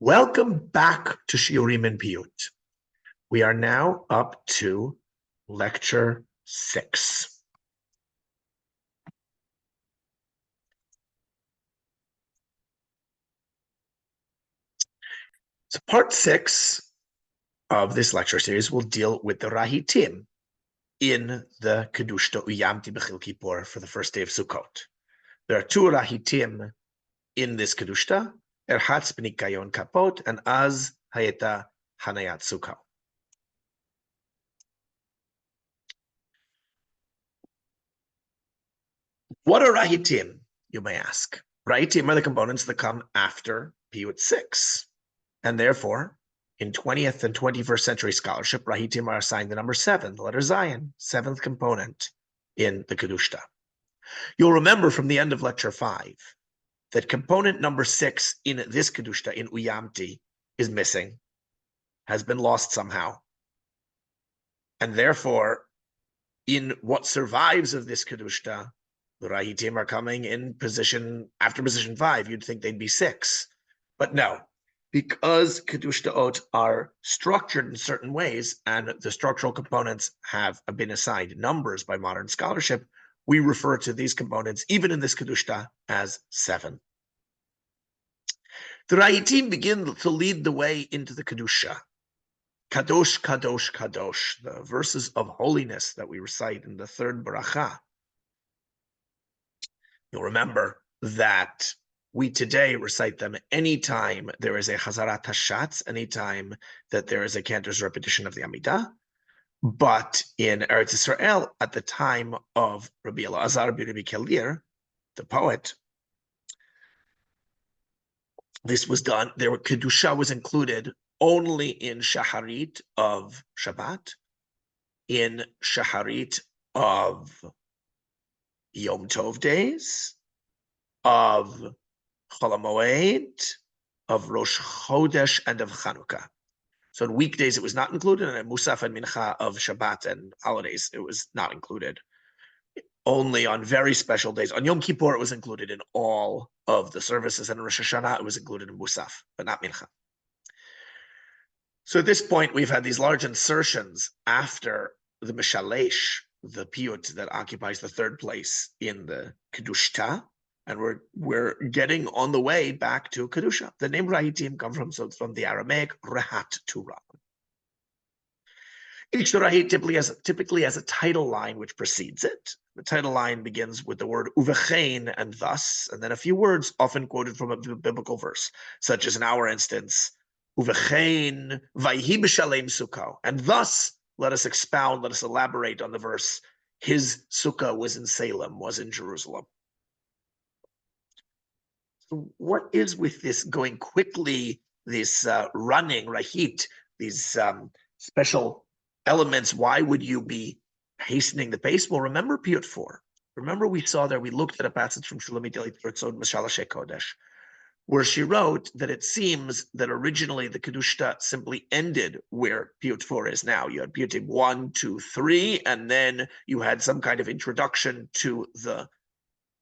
Welcome back to Shiurim and Piyut. We are now up to lecture 6. So part 6 of this lecture series will deal with the rahitim in the Kedushta Uyamti B'chil Kippur for the first day of Sukkot. There are 2 rahitim in this Kedushta, Erhatz B'nikayon Kapot and Az Hayeta Hanayat Sukkot. What are rahitim, you may ask? Rahitim are the components that come after Piyut 6. And therefore, in 20th and 21st century scholarship, rahitim are assigned the number 7, the letter Zayin, 7th component in the Kedushta. You'll remember from the end of lecture 5 that component number 6 in this Kedushta, in Uyyamti, is missing, has been lost somehow. And therefore, in what survives of this Kedushta, the rahitim are coming in position, after position 5, you'd think they'd be 6. But no, because Kedushtaot are structured in certain ways, and the structural components have been assigned numbers by modern scholarship, we refer to these components, even in this Kedushta, as 7. The rahitim begin to lead the way into the Kedusha. Kadosh, Kadosh, Kadosh, the verses of holiness that we recite in the 3rd Baracha. You'll remember that we today recite them anytime there is a Chazarat Hashatz, anytime that there is a cantor's repetition of the Amidah. But in Eretz Yisrael, at the time of R Eleazar, beribbi Killir, the poet, this was done. Kedusha was included only in Shaharit of Shabbat, in Shaharit of Yom Tov days, of Chol HaMoed, of Rosh Chodesh, and of Chanukah. So in weekdays, it was not included, and in Musaf and Mincha of Shabbat and holidays, it was not included. Only on very special days. On Yom Kippur, it was included in all of the services, and in Rosh Hashanah, it was included in Musaf, but not Mincha. So at this point, we've had these large insertions after the Mishalesh, the piyut that occupies the 3rd place in the Kedushta, and we're getting on the way back to Kedusha. The name rahitim comes from the Aramaic rehat, to run. Each rahit typically has a title line which precedes it. The title line begins with the word uvechein and thus, and then a few words often quoted from a biblical verse, such as in our instance, uvechein vayhi b'shalem sukkah, and thus let us expound, let us elaborate on the verse, his sukkah was in Salem, was in Jerusalem. So what is with this going quickly, this running, rahit, these special elements? Why would you be hastening the pace? Well, remember Piyut 4. Remember we looked at a passage from Shulamit Elitzot Mashalash Kodesh, where she wrote that it seems that originally the Kedushta simply ended where Piyut 4 is now. You had Piyutim 1, 2, 3, and then you had some kind of introduction to the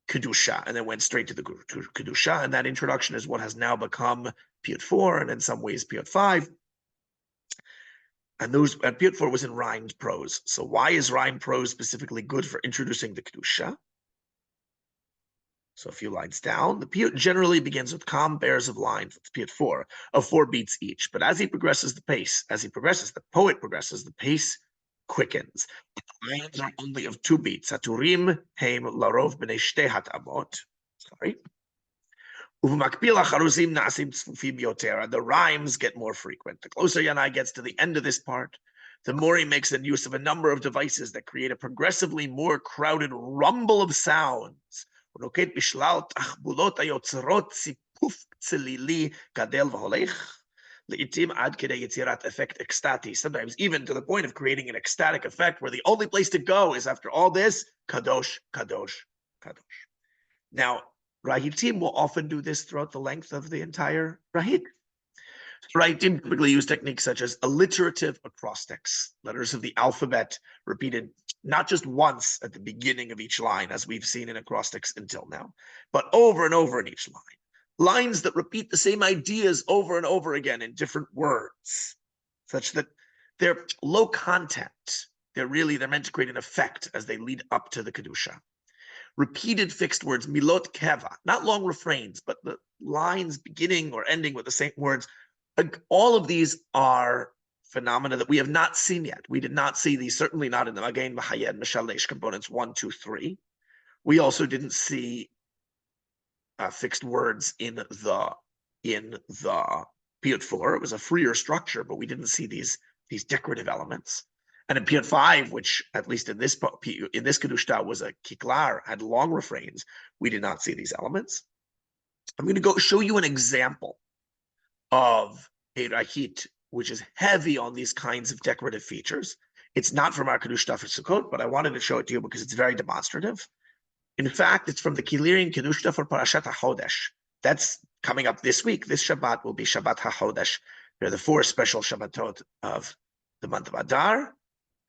Kedusha, and then went straight to the Kedusha, and that introduction is what has now become Piyut 4, and in some ways Piyut 5. And Piyut 4 was in rhymed prose. So why is rhymed prose specifically good for introducing the Kedusha? So a few lines down, the piyut generally begins with calm pairs of lines, it's Piyut 4, of 4 beats each. But as the poet progresses, the pace quickens. The lines are only of 2 beats. Haturim heim larov b'nei shtei hatamot. Sorry. The rhymes get more frequent. The closer Yanai gets to the end of this part, the more he makes use of a number of devices that create a progressively more crowded rumble of sounds. Sometimes even to the point of creating an ecstatic effect where the only place to go is after all this, Kadosh, Kadosh, Kadosh. Now, rahitim will often do this throughout the length of the entire rahit. Rahitim typically use techniques such as alliterative acrostics, letters of the alphabet repeated not just once at the beginning of each line, as we've seen in acrostics until now, but over and over in each line. lines that repeat the same ideas over and over again in different words, such that they're low content. They're meant to create an effect as they lead up to the Kedusha. Repeated fixed words, milot keva, not long refrains, but the lines beginning or ending with the same words. All of these are phenomena that we have not seen yet. We did not see these, certainly not in the Magen, Mahayed, Mishalesh components 1, 2, 3. We also didn't see fixed words in the Piyut 4. It was a freer structure, but we didn't see these decorative elements. And in Piyut 5, which at least in this Kedushta was a Killir, had long refrains, we did not see these elements. I'm going to go show you an example of a rahit which is heavy on these kinds of decorative features. It's not from our Kedushta for Sukkot, but I wanted to show it to you because it's very demonstrative. In fact, it's from the Killir Kedushta for Parashat HaChodesh. That's coming up this week. This Shabbat will be Shabbat HaChodesh. There are the 4 special Shabbatot of the month of Adar,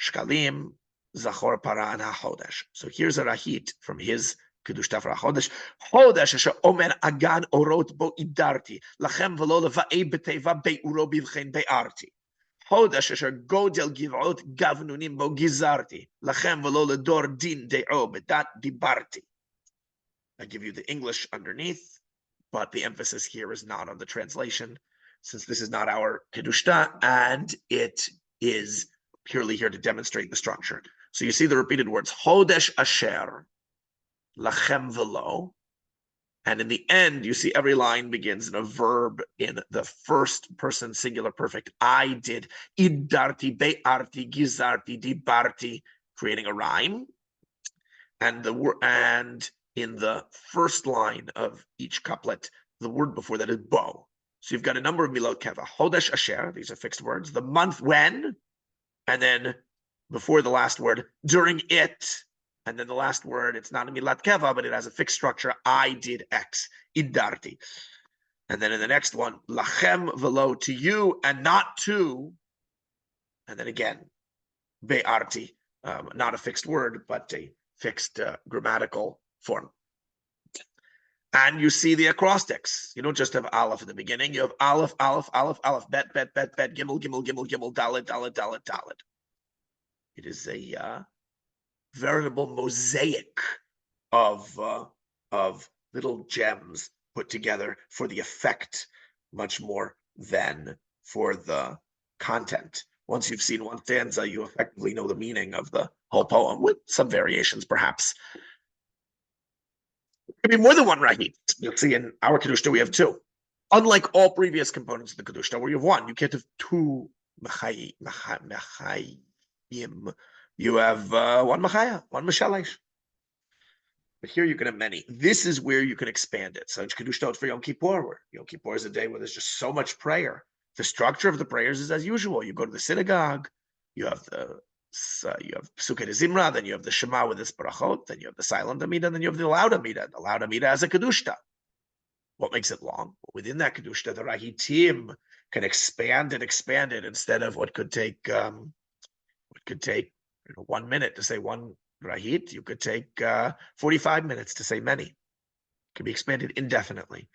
Shkalim, Zachor, Para, and HaChodesh. So here's a rahit from his Kedushta for HaChodesh. Chodesh asher omer agan orot bo idarti, lachem v'lo leva'ei b'teva be'uro bivchen be'arti. Chodesh asher godel giv'ot gavnunim bo gizarti, lachem v'lo ledor din de'o bedat dibarti. I give you the English underneath, but the emphasis here is not on the translation, since this is not our Kedushta, and it is purely here to demonstrate the structure. So you see the repeated words, Chodesh asher, lachem velo, and in the end, you see every line begins in a verb in the first person singular perfect. I did, idarti, be'arti, gizarti, dibarti, creating a rhyme. And in the first line of each couplet, the word before that is bo. So you've got a number of milot keva. Chodesh asher, these are fixed words. The month when, and then before the last word, during it, and then the last word, it's not a milat keva, but it has a fixed structure. I did X, idarti. And then in the next one, lachem velo, to you and not to. And then again, be'arti, not a fixed word, but a fixed grammatical form. And you see the acrostics. You don't just have aleph in the beginning. You have aleph, aleph, aleph, aleph, bet, bet, bet, bet, gimel, gimel, gimel, gimel, dalet, dalet, dalet, dalet. It is a veritable mosaic of little gems put together for the effect much more than for the content. Once you've seen one stanza, you effectively know the meaning of the whole poem, with some variations perhaps. There could be more than one rahit. You'll see in our Kedushta we have 2. Unlike all previous components of the Kedushta, where you have 1, you can't have 2 machayim. You have 1 machaya, 1 mishalesh. But here you can have many. This is where you can expand it. So it's Kedushta for Yom Kippur, where Yom Kippur is a day where there's just so much prayer. The structure of the prayers is as usual. You go to the synagogue, you have Sukkot Zimra, then you have the Shema with its barachot, then you have the silent Amidah, then you have the loud Amidah. The loud Amidah has a Kedushta. What makes it long? Within that Kedushta, the rahitim can expand it instead of what could take 1 minute to say one rahit. You could take 45 minutes to say many. It can be expanded indefinitely.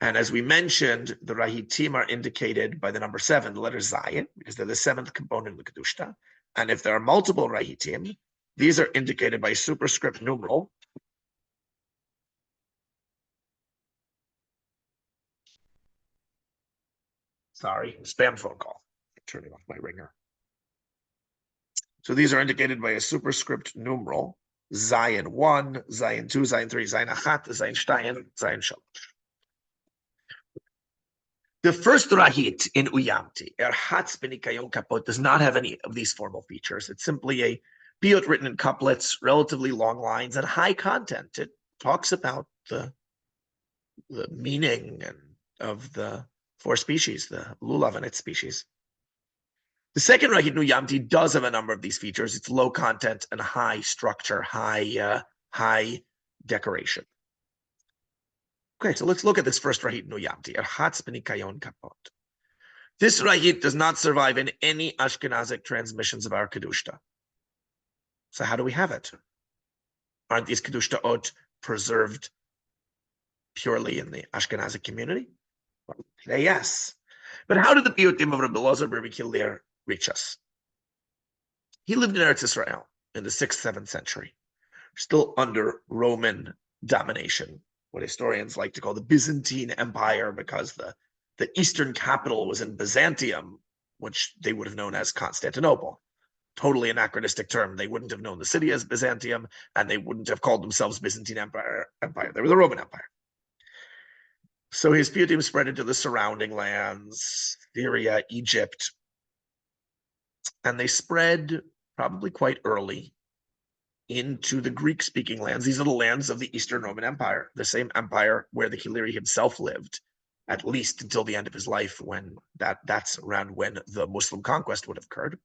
And as we mentioned, the rahitim are indicated by the number 7, the letter Zayin, because they're the 7th component of the Kedushta. And if there are multiple rahitim, these are indicated by superscript numeral. Sorry, spam phone call. I'm turning off my ringer. So these are indicated by a superscript numeral, Zayin 1, Zayin 2, Zayin 3, Zayin Achat, Zayin Shtayin, Zayin Shalosh. The first rahit in Uyyamti, Erhatz Benikayon Kapot, does not have any of these formal features. It's simply a piyut written in couplets, relatively long lines, and high content. It talks about the meaning of the 4 species, the lulav and its species. The second rahit in Uyyamti does have a number of these features. It's low content and high structure, high decoration. Okay, so let's look at this first rahit in Uyyamti. Erhatz benikayon kapot. This rahit does not survive in any Ashkenazic transmissions of our Kedushta. So how do we have it? Aren't these Kedushtaot preserved purely in the Ashkenazi community? Well, today, yes. But how did the piyutim of R Eleazar beribbi Killir reach us? He lived in Eretz Israel in the 6th, 7th century, still under Roman domination, what historians like to call the Byzantine Empire, because the eastern capital was in Byzantium, which they would have known as Constantinople. Totally anachronistic term. They wouldn't have known the city as Byzantium, and they wouldn't have called themselves Byzantine Empire. They were the Roman Empire. So his piyutim spread into the surrounding lands, Syria, Egypt, and they spread probably quite early into the Greek-speaking lands. These are the lands of the Eastern Roman Empire, the same empire where the Killir himself lived, at least until the end of his life, when that's around when the Muslim conquest would have occurred.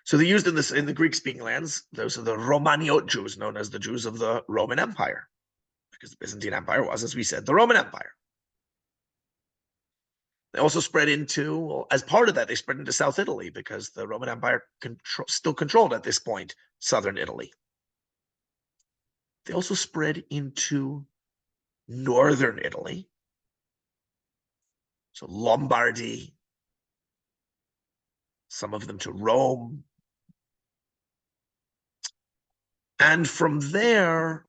So they used in the Greek-speaking lands, those are the Romaniot Jews, known as the Jews of the Roman Empire, because the Byzantine Empire was, as we said, the Roman Empire. They also spread into, well, as part of that, they spread into South Italy, because the Roman Empire still controlled at this point southern Italy. They also spread into northern Italy, so Lombardy, some of them to Rome. And from there,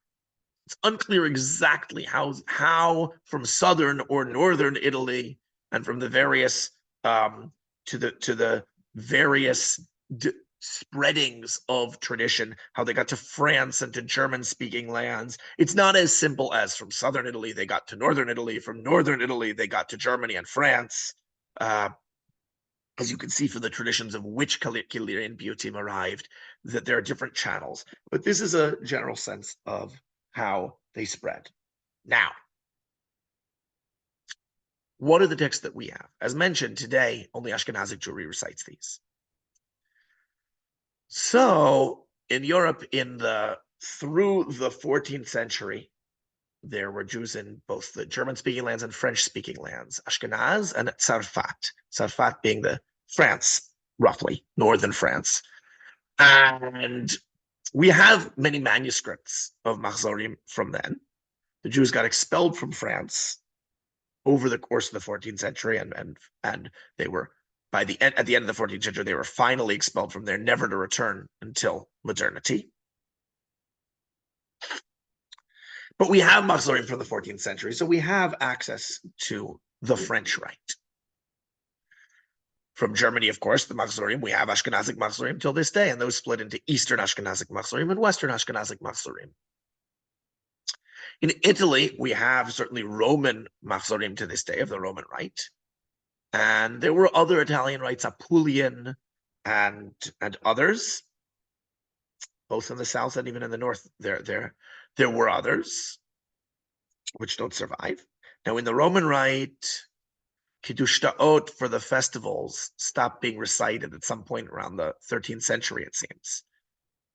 it's unclear exactly how from southern or northern Italy and from the various to the various spreadings of tradition, how they got to France and to German-speaking lands. It's not as simple as from southern Italy they got to northern Italy, from northern Italy they got to Germany and France. As you can see from the traditions of which Killian piyutim arrived, that there are different channels. But this is a general sense of how they spread. Now, what are the texts that we have? As mentioned today, only Ashkenazic Jewry recites these. So in Europe, through the 14th century, there were Jews in both the German-speaking lands and French-speaking lands, Ashkenaz and Tzarfat. Tzarfat being the France, roughly, northern France. And we have many manuscripts of Machzorim from then. The Jews got expelled from France over the course of the 14th century, and they were, at the end of the 14th century, they were finally expelled from there, never to return until modernity. But we have Machzorim from the 14th century, so we have access to the French rite. From Germany, of course, the Machzorim, we have Ashkenazic Machzorim till this day, and those split into Eastern Ashkenazic Machzorim and Western Ashkenazic Machzorim. In Italy, we have certainly Roman Machzorim to this day of the Roman Rite, and there were other Italian rites, Apulian and others, both in the south and even in the north. There were others which don't survive. Now, in the Roman Rite, Kedushta for the festivals stopped being recited at some point around the 13th century, it seems.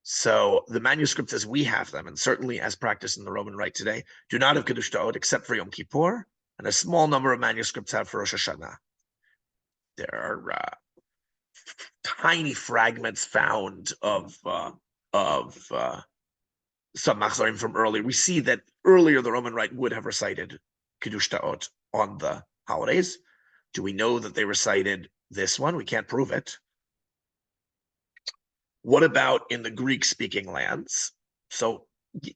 So the manuscripts as we have them, and certainly as practiced in the Roman Rite today, do not have Kedushta except for Yom Kippur, and a small number of manuscripts have for Rosh Hashanah. There are tiny fragments found of some Machzorim from earlier. We see that earlier the Roman Rite would have recited Kedushta on the holidays. Do we know that they recited this one? We can't prove it. What about in the Greek-speaking lands? So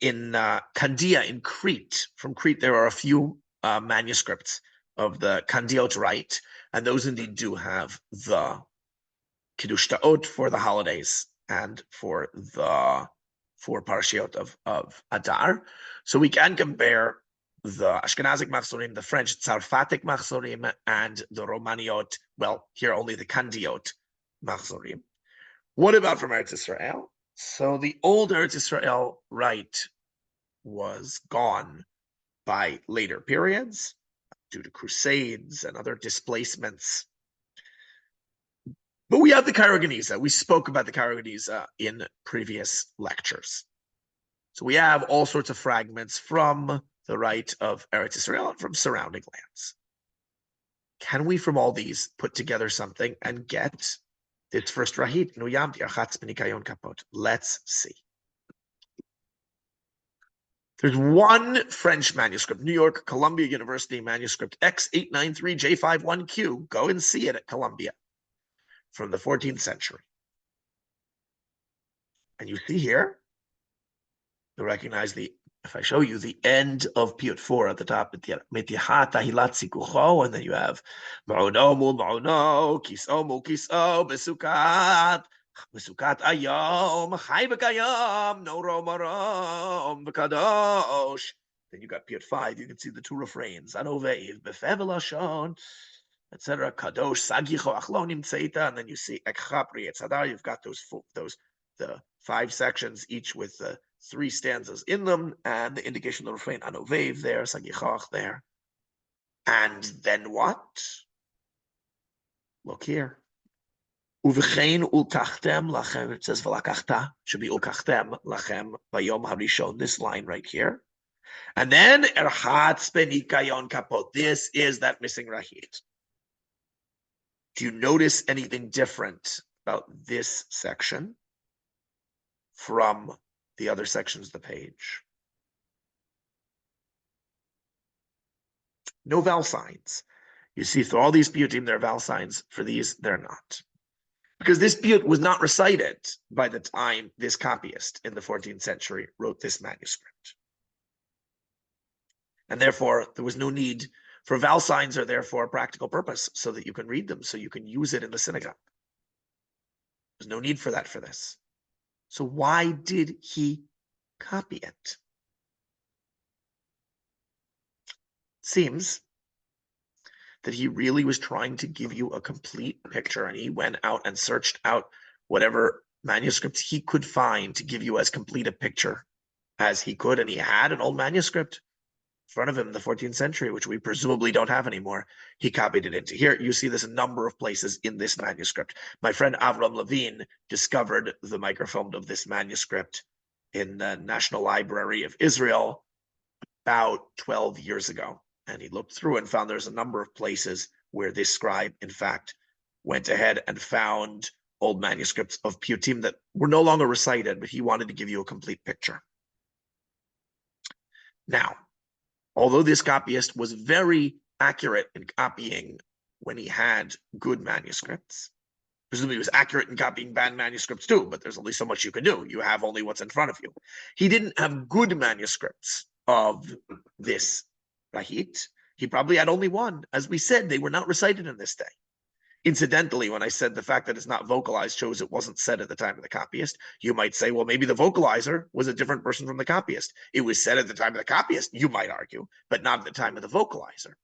in Candia in Crete, from Crete, there are a few manuscripts of the Candiot rite, and those indeed do have the Kedushta for the holidays and for Parashiot of Adar. So we can compare the Ashkenazic Machzorim, the French Tzarfatic Machzorim, and the Romaniot, well, here only the Candiot Machzorim. What about from Eretz Israel? So the old Eretz Israel rite was gone by later periods due to crusades and other displacements. But we have the Cairo Geniza. We spoke about the Cairo Geniza in previous lectures. So we have all sorts of fragments from the rite of Eretz Israel and from surrounding lands. Can we, from all these, put together something and get its first rahit, Uyyamti, Archatz Benikayon Kapot? Let's see. There's one French manuscript, New York, Columbia University manuscript X893J51Q. Go and see it at Columbia from the 14th century. And you see here, you recognize if I show you the end of Piyut 4 at the top, and then you have Ma'uno mul Ma'uno, Kiso mul Kiso, Besukat Ayom, Chai B'Kayom, Noro Marom, B'Kadosh. Then you got Piyut 5, you can see the two refrains, Anovev, Befevel Ashon, etc. Kadosh, Sagicho, Achlonim Tzeita, and then you see Ekchapri, Etzadar, you've got the 5 sections, each with the 3 stanzas in them, and the indication of the refrain, Anovev there, Sagichach there. And then what? Look here. Uvchein ulkachtem lachem, it says v'lakachta, should be ulkachtem lachem vayom harishon, this line right here. And then erhatz benikayon kapot, this is that missing rahit. Do you notice anything different about this section from the other sections of the page? No vowel signs. You see, through all these piyutim, there are vowel signs. For these, they're not. Because this piyut was not recited by the time this copyist in the 14th century wrote this manuscript. And therefore, there was no need for vowel signs, are there for a practical purpose, so that you can read them, so you can use it in the synagogue. There's no need for that for this. So why did he copy it? Seems that he really was trying to give you a complete picture, and he went out and searched out whatever manuscripts he could find to give you as complete a picture as he could. And he had an old manuscript in front of him in the 14th century, which we presumably don't have anymore. He copied it into here. You see this a number of places in this manuscript. My friend Avram Levine discovered the microfilm of this manuscript in the National Library of Israel about 12 years ago. And he looked through and found there's a number of places where this scribe, in fact, went ahead and found old manuscripts of piyutim that were no longer recited, but he wanted to give you a complete picture. Now, although this copyist was very accurate in copying when he had good manuscripts, presumably he was accurate in copying bad manuscripts too, but there's only so much you can do. You have only what's in front of you. He didn't have good manuscripts of this rahit. He probably had only one. As we said, they were not recited in this day. Incidentally, when I said the fact that it's not vocalized shows it wasn't said at the time of the copyist, you might say, well, maybe the vocalizer was a different person from the copyist. It was said at the time of the copyist, you might argue, but not at the time of the vocalizer.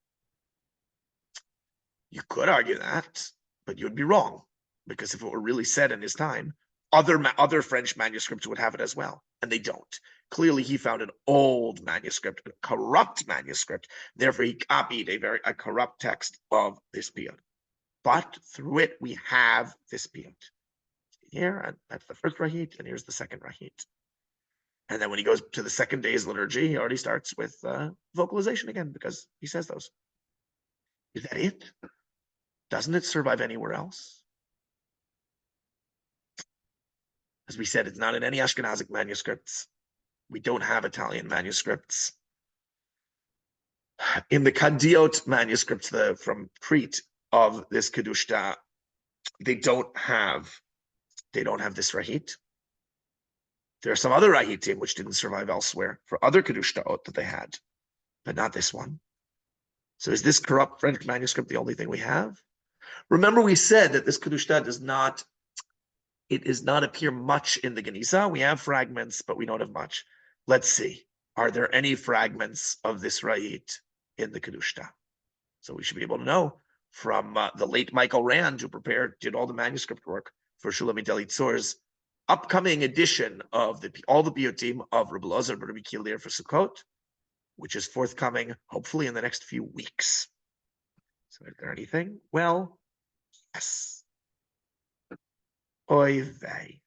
You could argue that, but you'd be wrong, because if it were really said in his time, other French manuscripts would have it as well, and they don't. Clearly, he found an old manuscript, a corrupt manuscript. Therefore, he copied a corrupt text of this piyut. But through it, we have this piyut here, and that's the first rahit, and here's the second rahit. And then when he goes to the second day's liturgy, he already starts with vocalization again, because he says those. Is that it? Doesn't it survive anywhere else? As we said, it's not in any Ashkenazic manuscripts. We don't have Italian manuscripts. In the Kadiot manuscripts from Crete of this Kedushta, they don't have this rahit. There are some other rahitim which didn't survive elsewhere for other Kedushtaot that they had, but not this one. So is this corrupt French manuscript the only thing we have? Remember, we said that this Kedushta does not appear much in the Geniza. We have fragments, but we don't have much. Let's see. Are there any fragments of this rahit in the Kedushta? So we should be able to know from the late Michael Rand, who did all the manuscript work for Shulamit Elitzur's upcoming edition of all the piyutim of R Eleazar beribbi Killir for Sukkot, which is forthcoming hopefully in the next few weeks. So is there anything? Well, yes. Oy vey.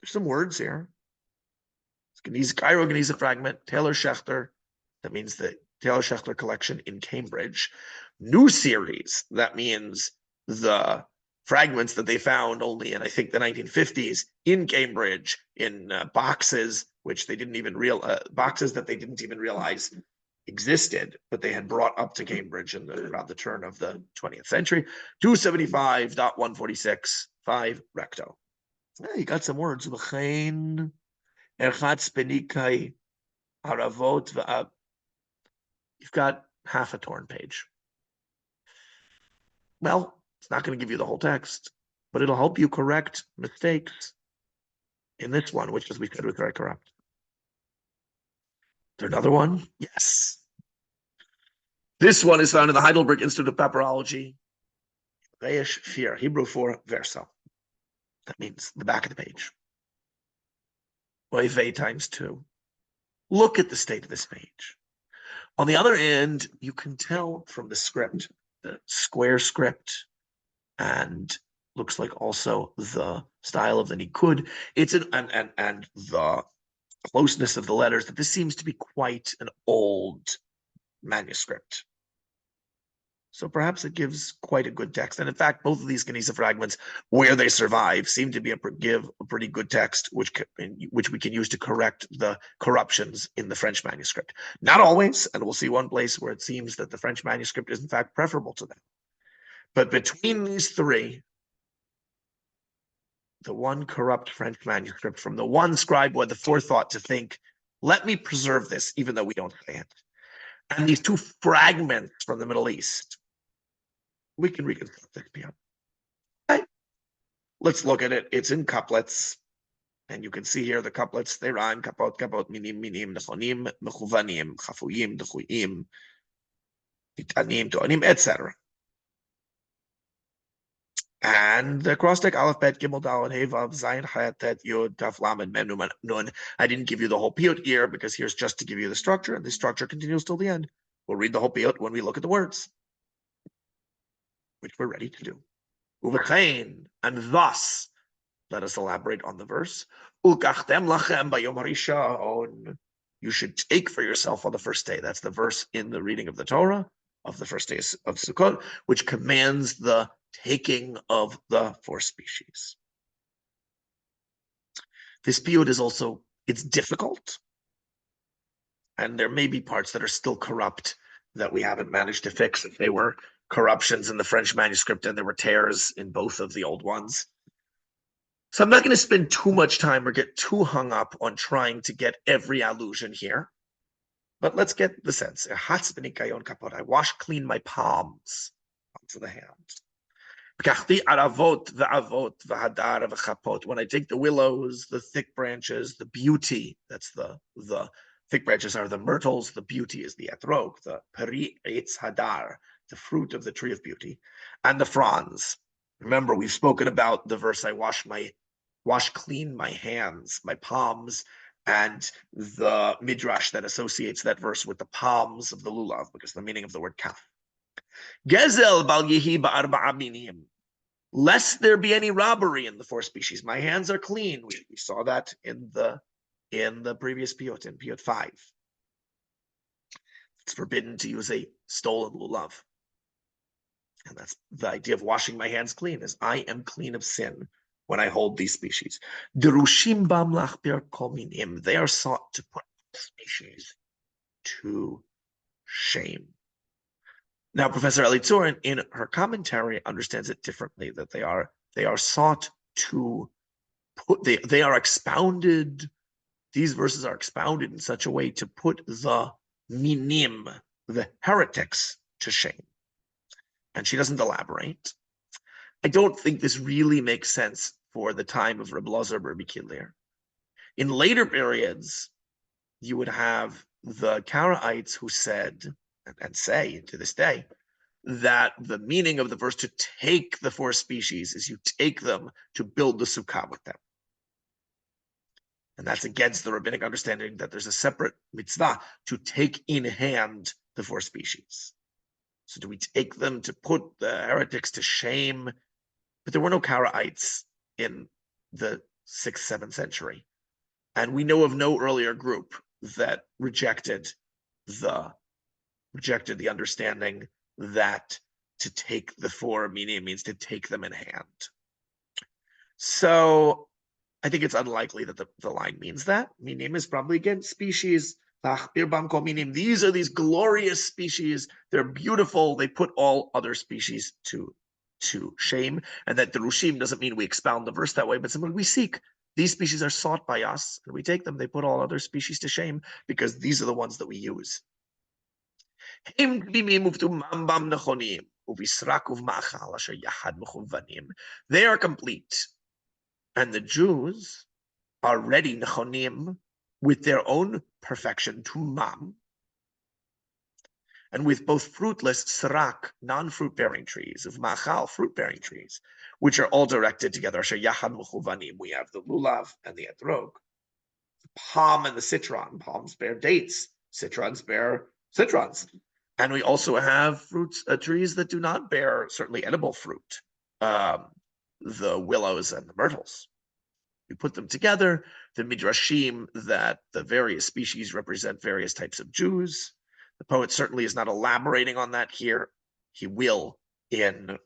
There's some words here. Cairo Geniza fragment, Taylor Schechter, that means the Taylor Schechter collection in Cambridge. New series, that means the fragments that they found only in, I think, the 1950s in Cambridge in boxes which they didn't even boxes that they didn't even realize existed, but they had brought up to Cambridge around the turn of the 20th century. 275.146.5 recto. You got some words. You've got half a torn page. Well, it's not going to give you the whole text, but it'll help you correct mistakes in this one, which, as we said, was very corrupt. Is there another one? Yes. This one is found in the Heidelberg Institute of Papyrology. Reish Fear, Hebrew for verso. That means the back of the page. Oivei times 2. Look at the state of this page. On the other end, you can tell from the script, the square script, and looks like also the style of the Nikud. It's and the closeness of the letters, that this seems to be quite an old manuscript. So perhaps it gives quite a good text. And in fact, both of these Geniza fragments, where they survive, seem to give a pretty good text, which we can use to correct the corruptions in the French manuscript. Not always, and we'll see one place where it seems that the French manuscript is in fact preferable to them. But between these three, the one corrupt French manuscript from the one scribe who had the forethought to think, let me preserve this, even though we don't say it, and these two fragments from the Middle East, we can reconstruct this piano. Okay. Let's look at it. It's in couplets, and you can see here the couplets. They rhyme: kapot, kapot, minim, minim, nechonim, mechuvanim, chafuyim, dechuyim, titanim, toanim, etc. And the cross-deck aleph, bet, gimel, daled, hey, vav, zayin, chayat, tet, yod, taf, lamed, mem, nun. I didn't give you the whole piyut here because here's just to give you the structure, and the structure continues till the end. We'll read the whole piyut when we look at the words, which we're ready to do. Uvechein, and thus, let us elaborate on the verse. Ulkachtem lachem bayom harishon. You should take for yourself on the first day. That's the verse in the reading of the Torah of the first day of Sukkot, which commands the taking of the 4 species. This piyut is also, it's difficult, and there may be parts that are still corrupt that we haven't managed to fix. If they were corruptions in the French manuscript and there were tears in both of the old ones. So I'm not going to spend too much time or get too hung up on trying to get every allusion here, but let's get the sense. I wash clean my palms of the hands. When I take the willows, the thick branches, the beauty, that's the thick branches are the myrtles, the beauty is the etrog, the peri eitz hadar, the fruit of the tree of beauty, and the fronds. Remember, we've spoken about the verse, I wash clean my hands, my palms, and the midrash that associates that verse with the palms of the lulav, because the meaning of the word kaf. Gezel bal yehi ba'arba'a minim. Lest there be any robbery in the 4 species. My hands are clean. We saw that in the previous piyut, in piyut 5. It's forbidden to use a stolen lulav. And that's the idea of washing my hands clean, is I am clean of sin when I hold these species. Derushim bam lachbir kol minim. They are sought to put species to shame. Now, Professor Elitzur, in her commentary, understands it differently, that they are sought to put, they are expounded, these verses are expounded in such a way to put the minim, the heretics, to shame. And she doesn't elaborate. I don't think this really makes sense for the time of Reb Elazar beribbi Killir. In later periods, you would have the Karaites who said, and say to this day, that the meaning of the verse to take the 4 species is you take them to build the sukkah with them. And that's against the rabbinic understanding that there's a separate mitzvah to take in hand the 4 species. So do we take them to put the heretics to shame? But there were no Karaites in the 6th, 7th century. And we know of no earlier group that rejected the understanding that to take the 4 meaning means to take them in hand. So I think it's unlikely that the line means that. Minim is probably, again, species. These are these glorious species. They're beautiful. They put all other species to shame. And that the Rushim doesn't mean we expound the verse that way, but simply we seek. These species are sought by us, and we take them. They put all other species to shame because these are the ones that we use. They are complete. And the Jews are ready, nechonim, with their own perfection, tumam, and with both fruitless srak, non-fruit-bearing trees, of machal, fruit-bearing trees, which are all directed together. We have the lulav and the etrog, the palm and the citron. Palms bear dates, citrons bear citrons. And we also have fruits, trees that do not bear certainly edible fruit, the willows and the myrtles. We put them together, the midrashim, that the various species represent various types of Jews. The poet certainly is not elaborating on that here. He will in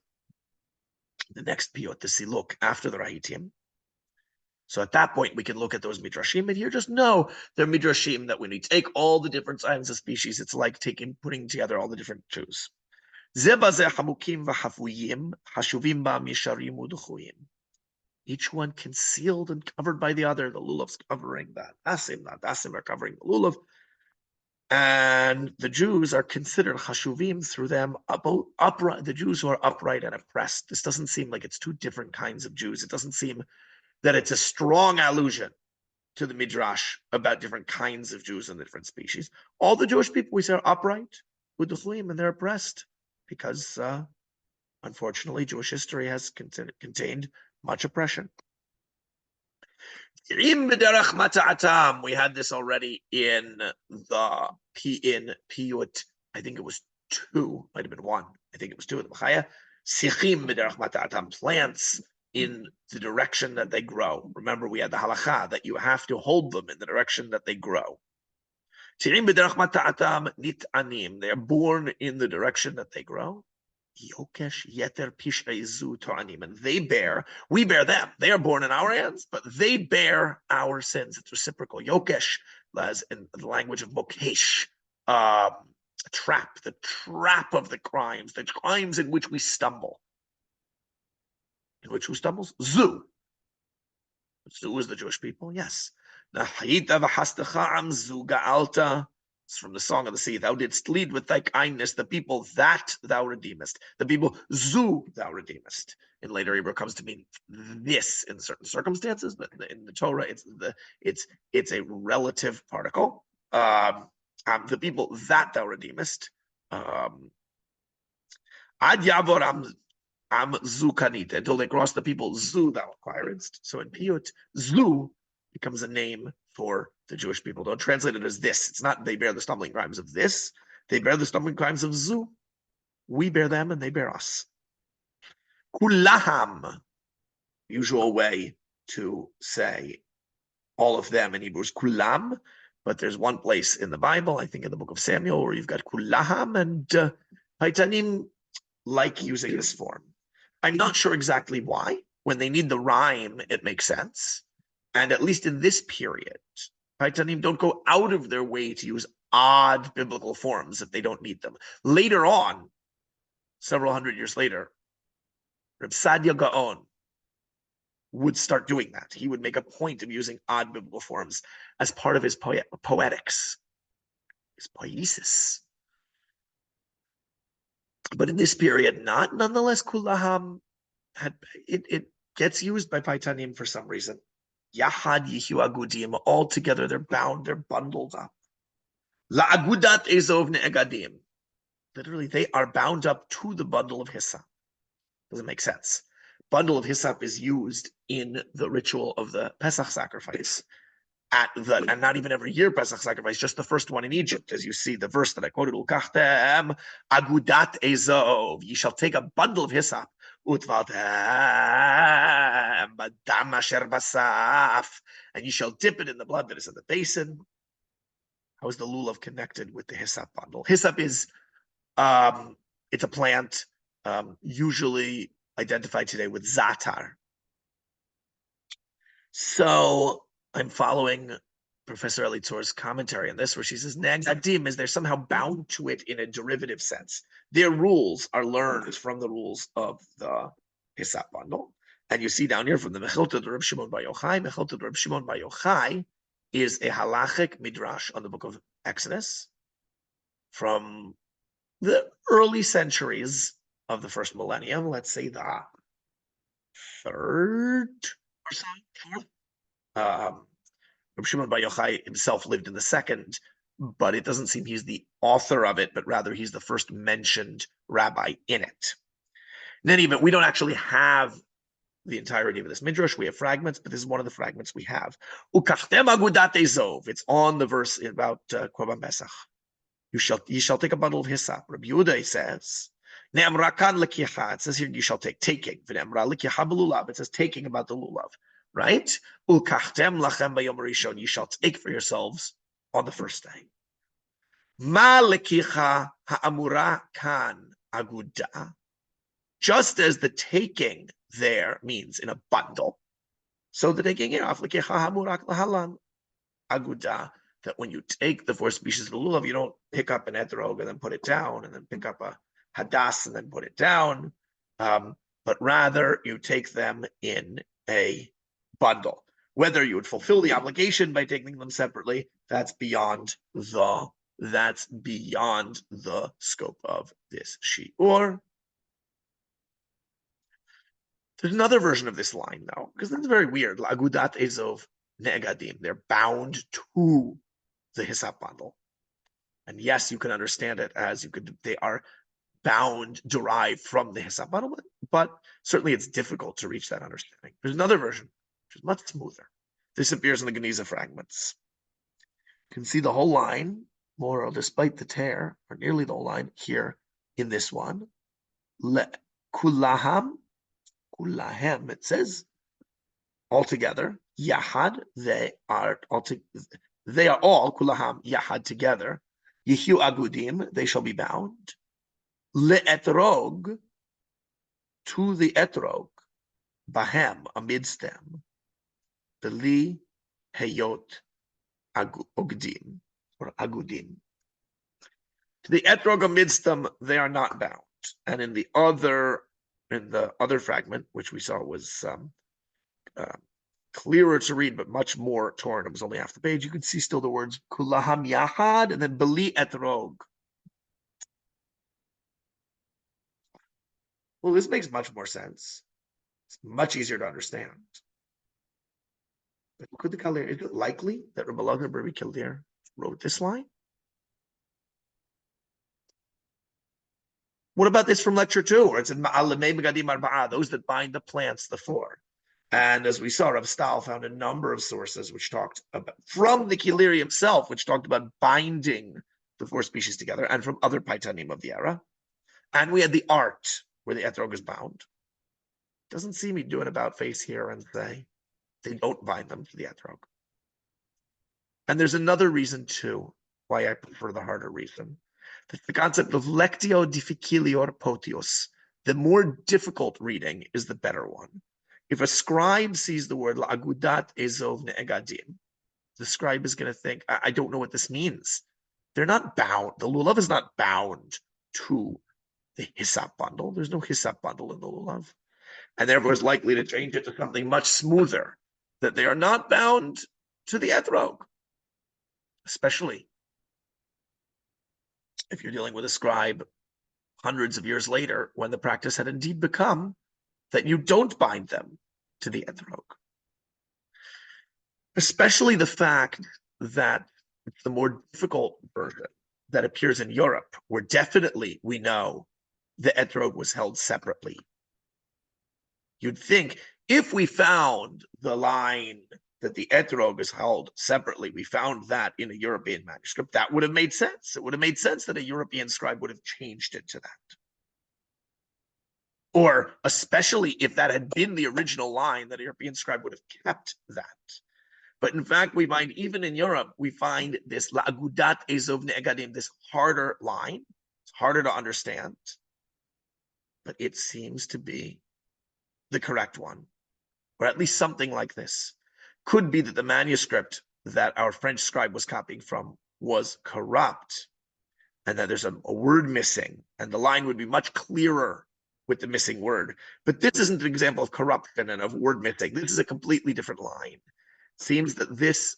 the next piyut, the siluk, after the rahitim. So at that point, we can look at those midrashim, and here just know they're midrashim that when we take all the different kinds of species, it's like putting together all the different Jews. Each one concealed and covered by the other. The lulav's covering that dasim, the dasim are covering the lulav. And the Jews are considered chashuvim through them, upright, the Jews who are upright and oppressed. This doesn't seem like it's two different kinds of Jews. It doesn't seem that it's a strong allusion to the Midrash about different kinds of Jews and the different species. All the Jewish people we say are upright, uduchuim, and they're oppressed because, unfortunately, Jewish history has contained much oppression. We had this already in the piyut. I think it was 2, might have been 1. I think it was 2 in the Machaya. Sichim b'derech mata'atam, plants in the direction that they grow. Remember, we had the halacha that you have to hold them in the direction that they grow. Tirim b'derech mata'atam nit'anim, they're born in the direction that they grow. Yokesh yeter pish'eizu ta'anim, and we bear them. They are born in our hands, but they bear our sins. It's reciprocal. Yokesh, as in the language of Mokesh, a trap, the trap of the crimes in which we stumble. In which who stumbles? Zu. Zu is the Jewish people, yes. It's from the Song of the Sea. Thou didst lead with thy kindness the people that thou redeemest. The people zu thou redeemest. In later Hebrew comes to mean this in certain circumstances, but in the Torah it's a relative particle. The people that thou redeemest. Ad yavor am zu kanite, until they cross the people zu thou acquiredst. So in piyut, zu becomes a name for the Jewish people. Don't translate it as this. It's not they bear the stumbling crimes of this. They bear the stumbling crimes of zu. We bear them and they bear us. Kulaham, usual way to say all of them in Hebrew is kulam, but there's one place in the Bible, I think in the book of Samuel, where you've got kulaham, and Paitanim like using this form. I'm not sure exactly why. When they need the rhyme, it makes sense. And at least in this period, Paitanim don't go out of their way to use odd biblical forms if they don't need them. Later on, several hundred years later, Reb Sadia Gaon would start doing that. He would make a point of using odd biblical forms as part of his poetics, his poiesis. But in this period, not nonetheless, kulaham it gets used by Paitanim for some reason. Yahad yihu agudim, all together they're bound, they're bundled up. La agudat ezov ne'egadim. Literally, they are bound up to the bundle of hyssop. Doesn't make sense. Bundle of hyssop is used in the ritual of the Pesach sacrifice. And not even every year Pesach sacrifice, just the first one in Egypt, as you see the verse that I quoted, Ulkachtem agudat ezov, ye shall take a bundle of hyssop, utvaltem badam asher basaf, and ye shall dip it in the blood that is in the basin. How is the lulav connected with the hyssop bundle? Hyssop is, it's a plant usually identified today with zatar. So I'm following Professor Elitzor's commentary on this, where she says negadim is they're somehow bound to it in a derivative sense. Their rules are learned from the rules of the Hisap bundle. And you see down here from the Mechilta Reb Shimon Bar Yochai, Mechilta Reb Shimon Bar Yochai is a halachic midrash on the book of Exodus from the early centuries of the first millennium, let's say the third or so, fourth. Reb Shimon Bar Yochai himself lived in the second, but it doesn't seem he's the author of it, but rather he's the first mentioned rabbi in it. In any event, we don't actually have the entirety of this midrash. We have fragments, but this is one of the fragments we have. Ukachtem agudat ezov. It's on the verse about Korban Pesach. You shall take a bundle of hyssop. Rabbi Yehuda says, Ne'amrakan lekicha. It says here you shall take taking. V'ne'amra lekicha b'lulav. It says taking about the lulav, right? Ukachtem lachem b'yom rishon. You shall take for yourselves on the first day. Ma lekicha ha'amura kan aguda. Just as the taking there means in a bundle, so the taking here, aguda, that when you take the 4 species of the lulav, you don't pick up an etrog and then put it down, and then pick up a hadas and then put it down, but rather you take them in a bundle. Whether you would fulfill the obligation by taking them separately, that's beyond the scope of this shiur. There's another version of this line, though, because that's very weird. Agudat ezov negadim. They're bound to the hisap bundle. And yes, you can understand it as they are bound, derived from the hisap bundle, but certainly it's difficult to reach that understanding. There's another version, which is much smoother. This appears in the Geniza fragments. You can see the whole line, more despite the tear, or nearly the whole line here in this one. Le kulaham. Kulahem, it says, altogether, yahad, they are all kulaham yahad together. Yihyu agudim, they shall be bound. Le'etrog, to the etrog, bahem, amidst them. Beli heyot ogdim, or agudim. To the etrog amidst them, they are not bound. And in the other fragment, which we saw was clearer to read, but much more torn, it was only half the page, you could see still the words kulaham yahad and then beli etrog. Well, this makes much more sense. It's much easier to understand. But could the Killir, is it likely that Rabbi Elazar beribbi Killir wrote this line? What about this from lecture 2, where it said those that bind the plants, the 4? And as we saw, Rav Stahl found a number of sources which talked about, from the Killir himself, which talked about binding the 4 species together, and from other paitanim of the era. And we had the art where the etrog is bound. Doesn't see me do an about face here and say they don't bind them to the etrog. And there's another reason too why I prefer the harder reason. That's the concept of lectio difficilior potios. The more difficult reading is the better one. If a scribe sees the word la'agudat ezov ne'egadim, the scribe is going to think, I don't know what this means. They're not bound. The lulav is not bound to the hisap bundle. There's no hisap bundle in the lulav. And therefore is likely to change it to something much smoother, that they are not bound to the etrog, especially if you're dealing with a scribe hundreds of years later, when the practice had indeed become that you don't bind them to the etrog. Especially the fact that it's the more difficult version that appears in Europe, where definitely we know the etrog was held separately. You'd think if we found the line that the etrog is held separately, we found that in a European manuscript, that would have made sense. It would have made sense that a European scribe would have changed it to that. Or especially if that had been the original line, that a European scribe would have kept that. But in fact, we find even in Europe, we find this la'agudat ezov ne'egadim, this harder line. It's harder to understand, but it seems to be the correct one, or at least something like this. Could be that the manuscript that our French scribe was copying from was corrupt, and that there's a word missing, and the line would be much clearer with the missing word. But this isn't an example of corruption and of word missing. This is a completely different line. It seems that this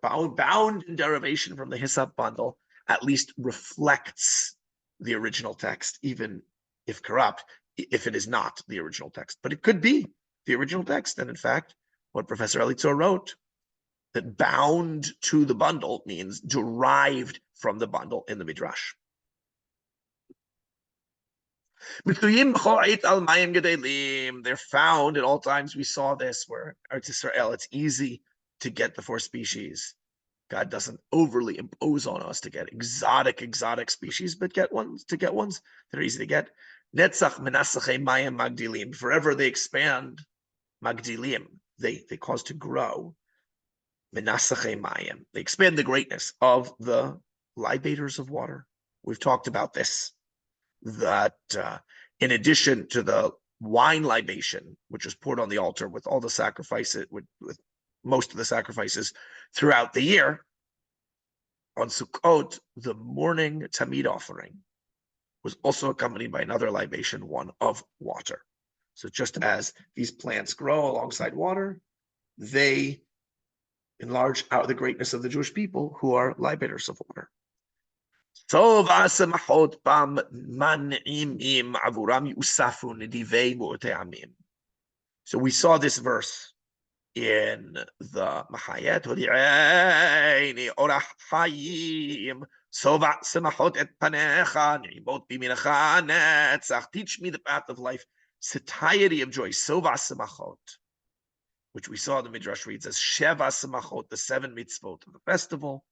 bound in derivation from the Hisab bundle at least reflects the original text, even if corrupt, if it is not the original text. But it could be the original text. And in fact, what Professor Eleazar wrote, that bound to the bundle means derived from the bundle in the Midrash. They're found at all times. We saw this where Eretz Israel, it's easy to get the 4 species. God doesn't overly impose on us to get exotic species, but get ones that are easy to get. Netzach menasachei mayim magdilim. Forever they expand. Magdilim. They cause to grow. Menasachei mayim. They expand the greatness of the libators of water. We've talked about this. That in addition to the wine libation, which was poured on the altar with all the sacrifices, with most of the sacrifices throughout the year, on Sukkot, the morning Tamid offering was also accompanied by another libation, one of water. So just as these plants grow alongside water, they enlarge out the greatness of the Jewish people who are libators of water. So we saw this verse in the Mahayet. Teach me the path of life, satiety of joy, which we saw the Midrash reads as Sheva Samachot, the 7 mitzvot of the festival,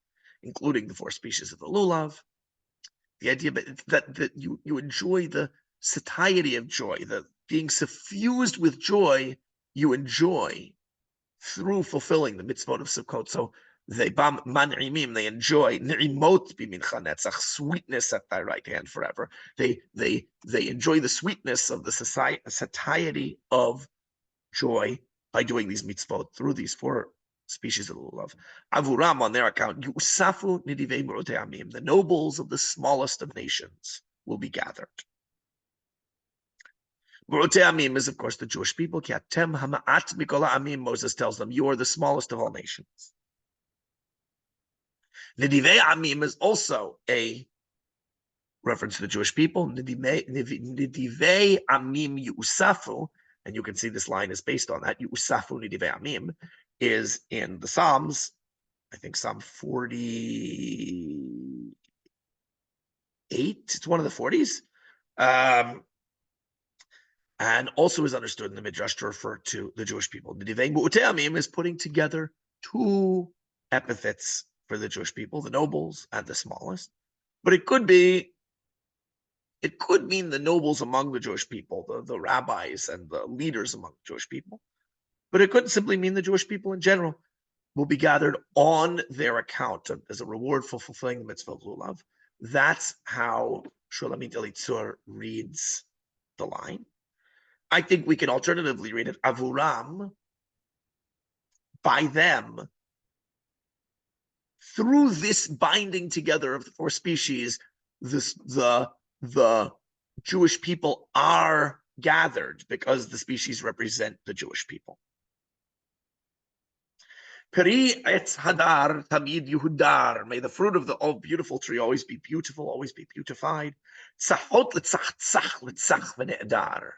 including the 4 species of the lulav. The idea that you enjoy the satiety of joy, the being suffused with joy, you enjoy through fulfilling the mitzvot of Sukkot. So they man'imim, they enjoy ni'imot b'mincha netzach, sweetness at thy right hand forever. They enjoy the sweetness of the satiety of joy by doing these mitzvot through these 4 species of lulav. Avuram, on their account, yusafu nidivei murotei amim, the nobles of the smallest of nations will be gathered. Murotei amim is, of course, the Jewish people. Ki atem hama'at mikol ha'amim, Moses tells them, you are the smallest of all nations. Nidivei amim is also a reference to the Jewish people. Nidivei amim yusafu, and you can see this line is based on that. Yusafu nidivei amim is in the Psalms, I think Psalm 48. It's one of the 40s. And also is understood in the Midrash to refer to the Jewish people. Nidivei mu'utei amim is putting together 2 epithets for the Jewish people, the nobles and the smallest. But it could mean the nobles among the Jewish people, the rabbis and the leaders among the Jewish people. But it couldn't simply mean the Jewish people in general will be gathered on their account as a reward for fulfilling the mitzvah of lulav. That's how Shulamit Elitzur reads the line. I think we can alternatively read it, Avuram, by them, through this binding together of the 4 species, the Jewish people are gathered because the species represent the Jewish people. Peri etz hadar tamid yuhudar. May the fruit of the beautiful tree always be beautiful, always be beautified. Tzachot letzach tzach letzach v'ne'edar.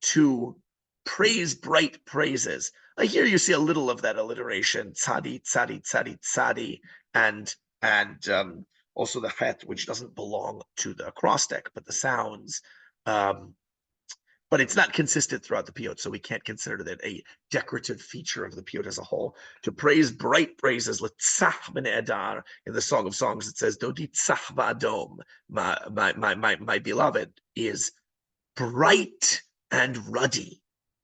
To praise bright praises. Here you see a little of that alliteration, tzadi, tzadi, tzadi, tzadi, and also the het, which doesn't belong to the acrostic, but the sounds. But it's not consistent throughout the piyut, so we can't consider that a decorative feature of the piyut as a whole. To praise bright praises, letzach b'ne'edar, in the Song of Songs, it says, Dodi tzach ba'adom, my beloved is bright and ruddy.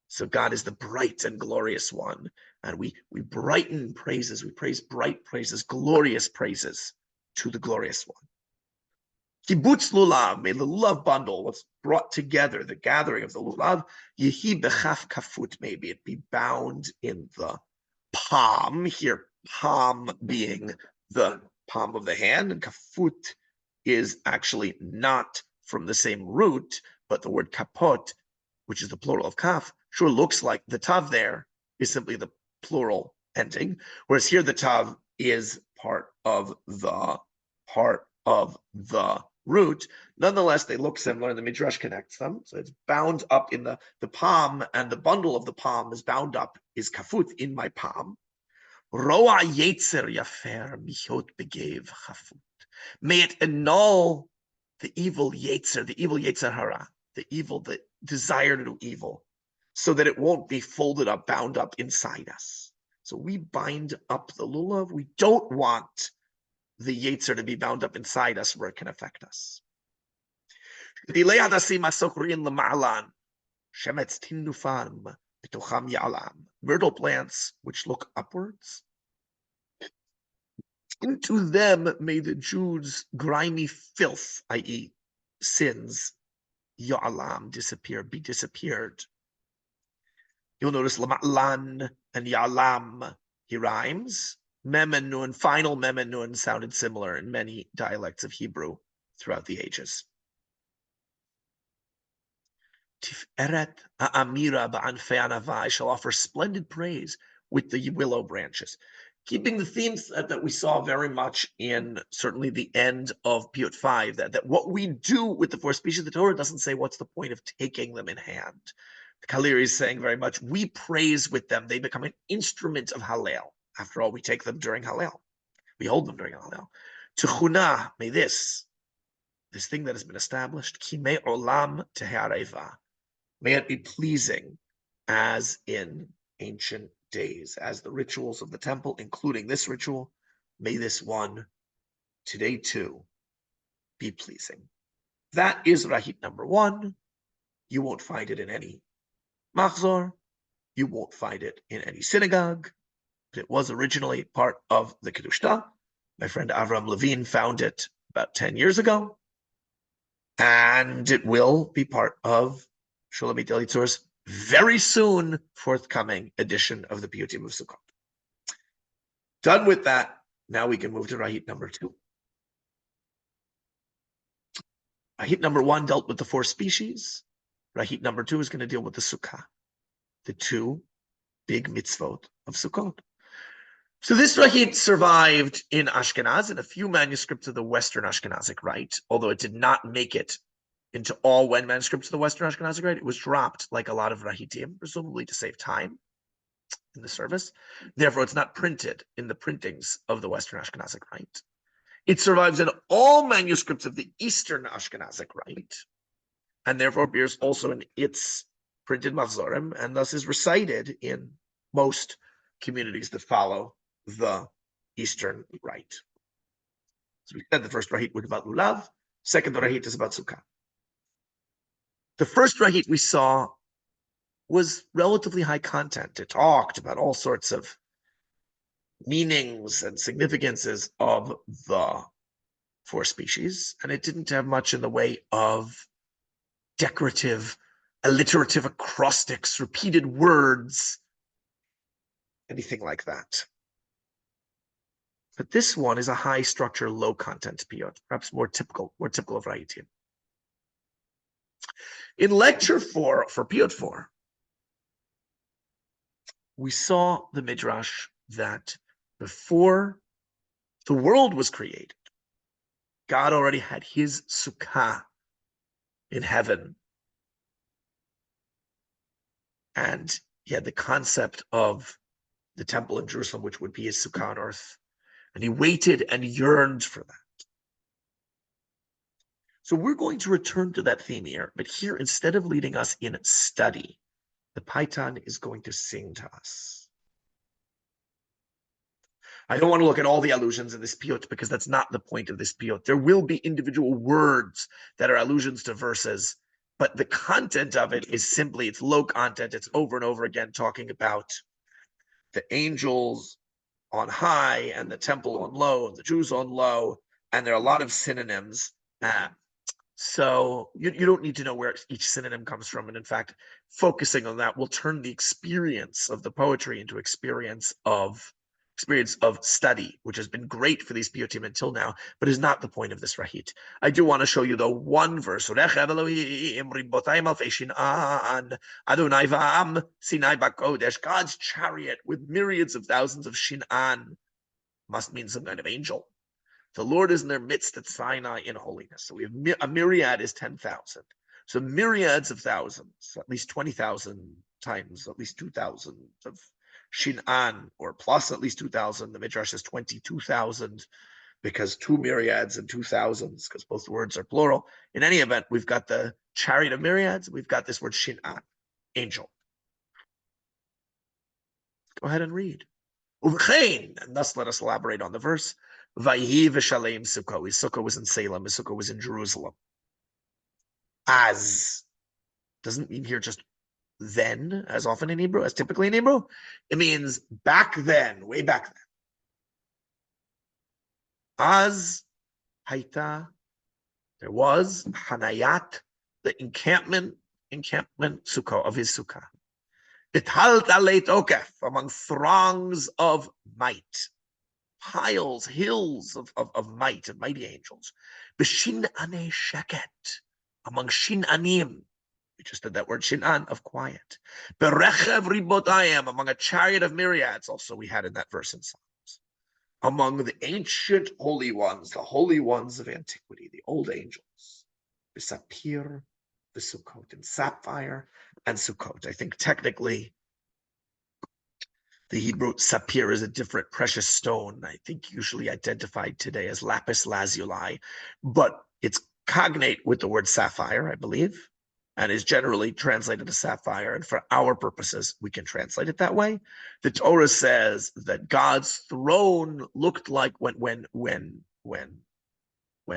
So God is the bright and glorious one. And we brighten praises, we praise bright praises, glorious praises to the glorious one. Kibbutz lulav, may the lulav bundle, what's brought together, the gathering of the lulav, yehi bechaf kafut, maybe it be bound in the palm, here palm being the palm of the hand, and kafut is actually not from the same root, but the word kapot, which is the plural of kaf, sure looks like the tav there is simply the plural ending, whereas here the tav is part of the root. Nonetheless, they look similar, and the Midrash connects them. So it's bound up in the palm, and the bundle of the palm is bound up, is kafut, in my palm. Roa yetzer yafer michot begev chafut. May it annul the evil yetzer hara, the evil, the desire to do evil, so that it won't be folded up, bound up inside us. So we bind up the lulav. We don't want the yetzer to be bound up inside us where it can affect us. Myrtle plants which look upwards, into them may the Jews' grimy filth, i.e. sins, ya'alam, be disappeared. You'll notice lama'lan and ya'alam, he rhymes. Mem and nun, final mem and nun sounded similar in many dialects of Hebrew throughout the ages. Tiferet ha'amira ba'anfei anava, I shall offer splendid praise with the willow branches. Keeping the themes that we saw very much in certainly the end of Piyut 5, that what we do with the four species of the Torah doesn't say what's the point of taking them in hand. The Killir is saying very much, we praise with them. They become an instrument of Hallel. After all, we take them during Hallel. We hold them during Hallel. Techuna, may this thing that has been established, Kimei Olam Tehareva, may it be pleasing as in ancient days, as the rituals of the temple, including this ritual, may this one today too be pleasing. That is rahit number 1. You won't find it in any machzor. You won't find it in any synagogue. But it was originally part of the Kedushta. My friend Avram Levine found it about 10 years ago. And it will be part of Shulamit Elitzur's very soon forthcoming edition of the Piyutim of Sukkot. Done with that, now we can move to rahit number 2. Rahit number 1 dealt with the 4 species. Rahit number 2 is going to deal with the Sukkah, the 2 big mitzvot of Sukkot. So this rahit survived in Ashkenaz and a few manuscripts of the Western Ashkenazic Rite, although it did not make it into all when manuscripts of the Western Ashkenazic Rite. It was dropped like a lot of rahitim, presumably to save time in the service. Therefore, it's not printed in the printings of the Western Ashkenazic Rite. It survives in all manuscripts of the Eastern Ashkenazic Rite, and therefore appears also in its printed machzorim, and thus is recited in most communities that follow the Eastern Rite. So we said the first rahit was about lulav, second rahit is about sukkah. The first rahit we saw was relatively high content. It talked about all sorts of meanings and significances of the 4 species, and it didn't have much in the way of decorative, alliterative acrostics, repeated words, anything like that. But this one is a high structure, low content piyut, perhaps more typical of rahitim. In lecture 4, for Piyut 4, we saw the Midrash that before the world was created, God already had his sukkah in heaven. And he had the concept of the temple in Jerusalem, which would be his sukkah on earth. And he waited and yearned for that. So we're going to return to that theme here, but here, instead of leading us in study, the Paitan is going to sing to us. I don't want to look at all the allusions in this piyut because that's not the point of this piyut. There will be individual words that are allusions to verses, but the content of it is simply, it's low content. It's over and over again talking about the angels on high and the temple on low and the Jews on low. And there are a lot of synonyms. So you don't need to know where each synonym comes from. And in fact, focusing on that will turn the experience of the poetry into experience of study, which has been great for these piyutim until now, but is not the point of this rahit. I do want to show you though one verse. God's chariot with myriads of thousands of shinan must mean some kind of angel. The Lord is in their midst at Sinai in holiness. So we have a myriad is 10,000. So myriads of thousands, at least 20,000 times, at least 2,000 of Shin'an, or plus at least 2,000. The Midrash says 22,000 because 2 myriads and 2,000s, because both words are plural. In any event, we've got the chariot of myriads. We've got this word Shin'an, angel. Go ahead and read. And thus let us elaborate on the verse. Vayhi v'shalem Sukkot. His Sukkot was in Salem. His Sukkot was in Jerusalem. As doesn't mean here just then, as often in Hebrew, as typically in Hebrew. It means back then, way back then. Az haita, there was hanayat, the encampment Sukkot of his Sukkah. B'talt aleit okef, among throngs of might. Piles, hills of might, of mighty angels. B'shin'anei sheket, among shin'anim. We just did that word shin'an, of quiet. Berechev ribotayim, among a chariot of myriads. Also, we had in that verse in Psalms. Among the ancient holy ones, the holy ones of antiquity, the old angels. B'sapir, b'sukkot, and sapphire, and Sukkot. I think technically, the Hebrew sapphire is a different precious stone, I think usually identified today as lapis lazuli, but it's cognate with the word sapphire, I believe, and is generally translated as sapphire. And for our purposes, we can translate it that way. The Torah says that God's throne looked like when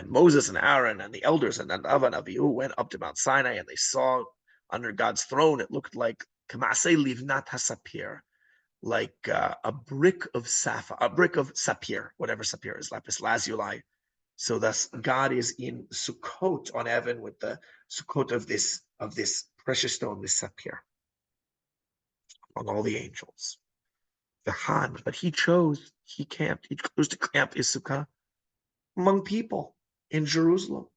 Moses and Aaron and the elders and Nadav and Avihu went up to Mount Sinai and they saw under God's throne, it looked like Kamasei livnat hasapir, like a brick of sapphire, a brick of sapphire, whatever sapphire is, lapis lazuli. So thus God is in Sukkot on heaven with the Sukkot of this precious stone, this sapphire, among all the angels. The Han, but he chose to camp his Sukkah among people in Jerusalem.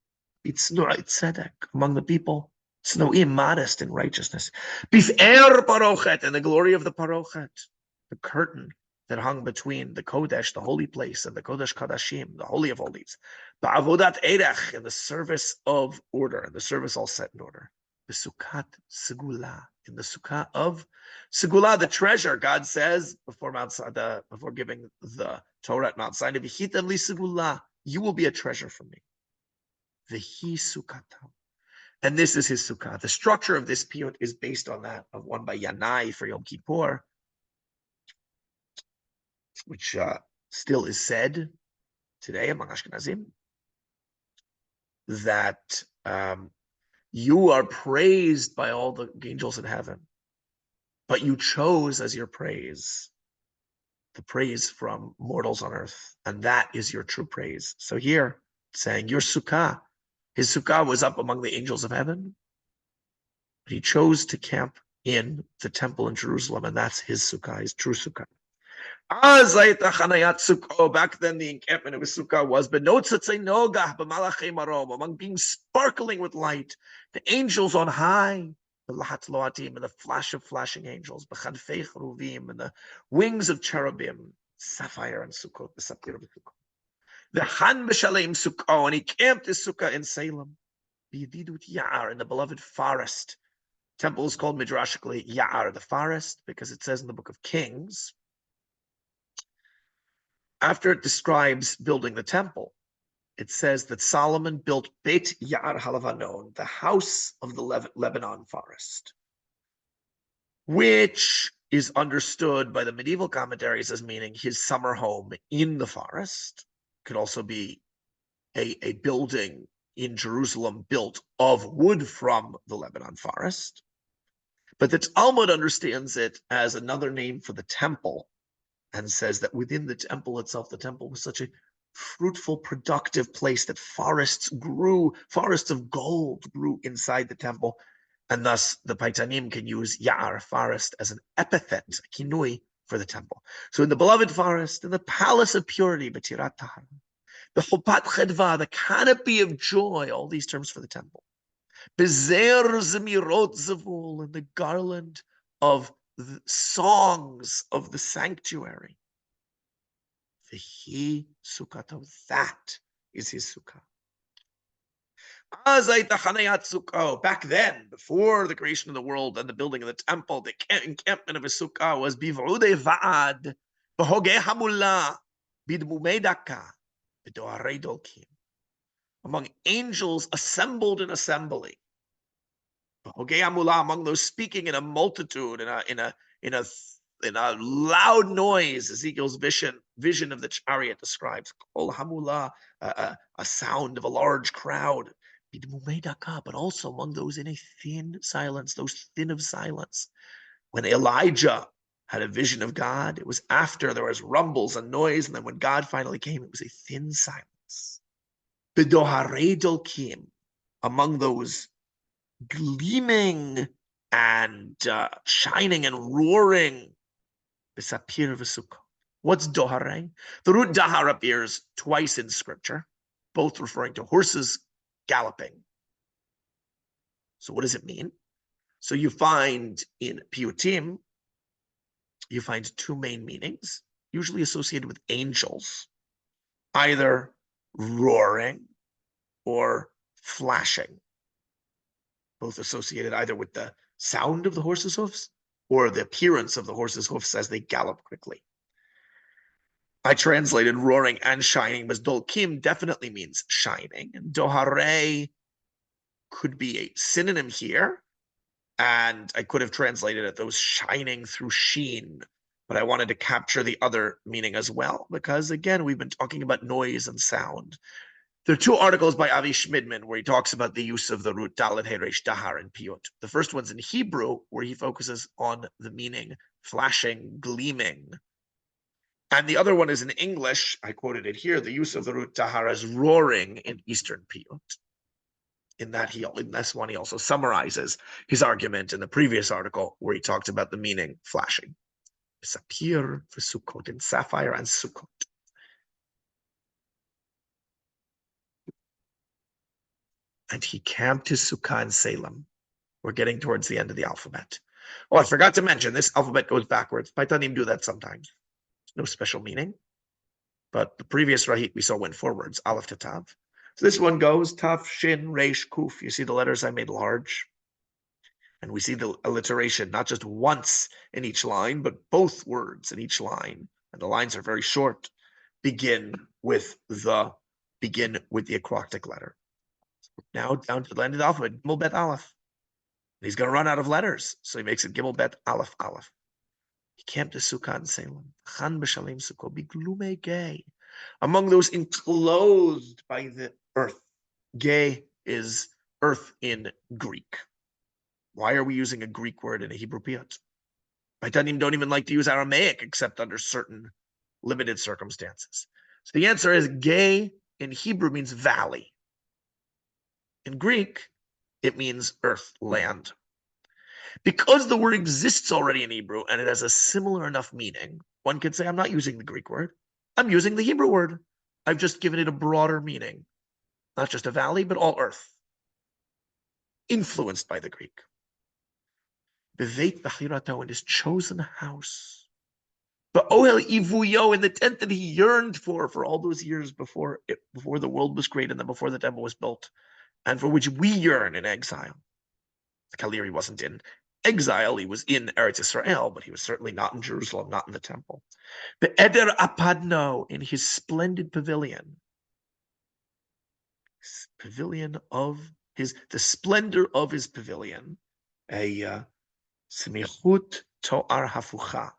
It's tzedek, among the people. Snoim, modest in righteousness. Bif'er parochet, and the glory of the parochet, the curtain that hung between the Kodesh, the holy place, and the Kodesh Kadashim, the Holy of Holies. Ba'avodat erech, in the service of order, and the service all set in order. The Sukkot Segula, in the Sukkah of Segula, the treasure. God says before giving the Torah at Mount Sinai, V'chitem li Segula, you will be a treasure for me. V'hi Sukkatam. And this is his Sukkah. The structure of this piyut is based on that of one by Yanai for Yom Kippur, which still is said today among Ashkenazim, that you are praised by all the angels in heaven, but you chose as your praise the praise from mortals on earth, and that is your true praise. So here, saying your Sukkah, his Sukkah was up among the angels of heaven, but he chose to camp in the temple in Jerusalem, and that's his Sukkah, his true Sukkah. Back then the encampment of his Sukkah was among being sparkling with light, the angels on high, the lahat loatim, and the flash of flashing angels, and the wings of cherubim, sapphire and Sukkot, the sapphire of Sukkot. The Han b'shalem Sukkot, and he camped his Sukkah in Salem, b'yedidut Ya'ar, in the beloved forest. Temple is called midrashically Ya'ar, the forest, because it says in the book of Kings, after it describes building the temple, it says that Solomon built Beit Ya'ar Halavanon, the house of the Lebanon forest, which is understood by the medieval commentaries as meaning his summer home in the forest. Could also be a building in Jerusalem built of wood from the Lebanon forest. But the Talmud understands it as another name for the temple, and says that within the temple itself, the temple was such a fruitful, productive place that forests of gold grew inside the temple. And thus the Paitanim can use Ya'ar, forest, as an epithet, a kinui, for the temple. So in the beloved forest, in the palace of purity, Batirat Tahara, the Chopat Chedva, the canopy of joy, all these terms for the temple. Bezer Zemirot Zavul, and the garland of the songs of the sanctuary. V'hi Sukkato, that is his sukkah. Back then, before the creation of the world and the building of the temple, the encampment of his sukkah was biv'udei va'ad, b'hogei hamullah, bidmumei daka, b'doharei dolkim, among angels assembled in assembly. B'hogei hamullah, among those speaking in a multitude, in a loud noise. Ezekiel's vision of the chariot describes kol hamullah, a sound of a large crowd. But also among those in a thin silence, those thin of silence. When Elijah had a vision of God, it was after there was rumbles and noise, and then when God finally came, it was a thin silence. B'doharei dolkim, among those gleaming and shining and roaring. B'sapir v'sukkot. What's doharei? The root dahar appears twice in scripture, both referring to horses galloping. So what does it mean? So you find in Piyutim, you find two main meanings, usually associated with angels, either roaring or flashing, both associated either with the sound of the horse's hoofs or the appearance of the horse's hoofs as they gallop quickly. I translated roaring and shining, but dolkim definitely means shining, and doharei could be a synonym here, and I could have translated it those shining through sheen, but I wanted to capture the other meaning as well, because again, we've been talking about noise and sound. There are two articles by Avi Schmidman where he talks about the use of the root dalet heresh dahar in piyut. The first one's in Hebrew, where he focuses on the meaning flashing, gleaming. And the other one is in English. I quoted it here, the use of the root dahar as roaring in Eastern piyut. In this one, he also summarizes his argument in the previous article where he talked about the meaning flashing. Sapir for Sukkot, in sapphire and Sukkot. And he camped his sukkah in Salem. We're getting towards the end of the alphabet. Oh, I forgot to mention, this alphabet goes backwards. Paitanim do that sometimes. No special meaning. But the previous rahit we saw went forwards, aleph to tav. So this one goes taf, shin, resh, kuf. You see the letters I made large. And we see the alliteration, not just once in each line, but both words in each line. And the lines are very short. Begin with the acrostic letter. Now down to the end of the alphabet, Gimel Bet Aleph. He's going to run out of letters, so he makes it Gimel Bet Aleph Aleph. He camped to Sukkot in Salem. Chan b'shalem Sukkot biglume gay. Among those enclosed by the earth. Gay is earth in Greek. Why are we using a Greek word in a Hebrew piyut? Paitanim don't even like to use Aramaic except under certain limited circumstances. So the answer is gay in Hebrew means valley. In Greek, it means earth, land. Because the word exists already in Hebrew and it has a similar enough meaning, one could say, I'm not using the Greek word. I'm using the Hebrew word. I've just given it a broader meaning. Not just a valley, but all earth. Influenced by the Greek. Beveit b'chirato, in his chosen house. Ba'ohel ivuyo, in the tent that he yearned for all those years before the world was created and then before the temple was built. And for which we yearn in exile. Killir wasn't in exile, he was in Eretz Israel, but he was certainly not in Jerusalem, not in the temple. But Eder Apadno, in his splendid pavilion. The splendor of his pavilion, a smichut to'ar hafucha,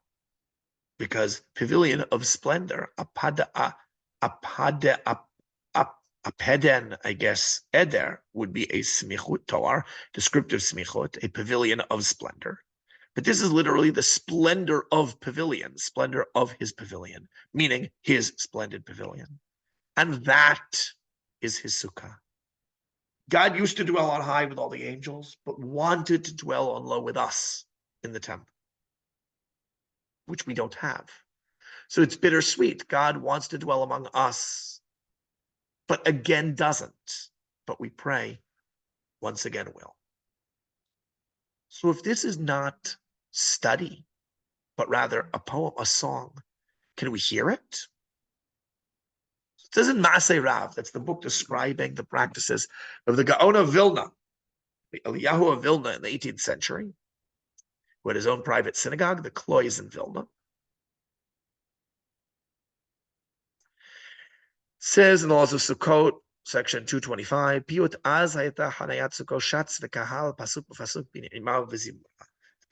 because pavilion of splendor, apeden, I guess, eder would be a smichut toar, descriptive smichut, a pavilion of splendor. But this is literally the splendor of pavilion, splendor of his pavilion, meaning his splendid pavilion. And that is his sukkah. God used to dwell on high with all the angels, but wanted to dwell on low with us in the temple, which we don't have. So it's bittersweet. God wants to dwell among us, but again doesn't. But we pray, once again will. So if this is not study, but rather a poem, a song, can we hear it? This is Masei Rav. That's the book describing the practices of the Gaon of Vilna, the Eliyahu of Vilna in the 18th century, who had his own private synagogue, the Klois in Vilna. Says in the laws of Sukkot, section 225, Piyut az hayata hanayat Sukkot shatz v'kahal pasuk b'pasuk b'ni'imav v'zimra.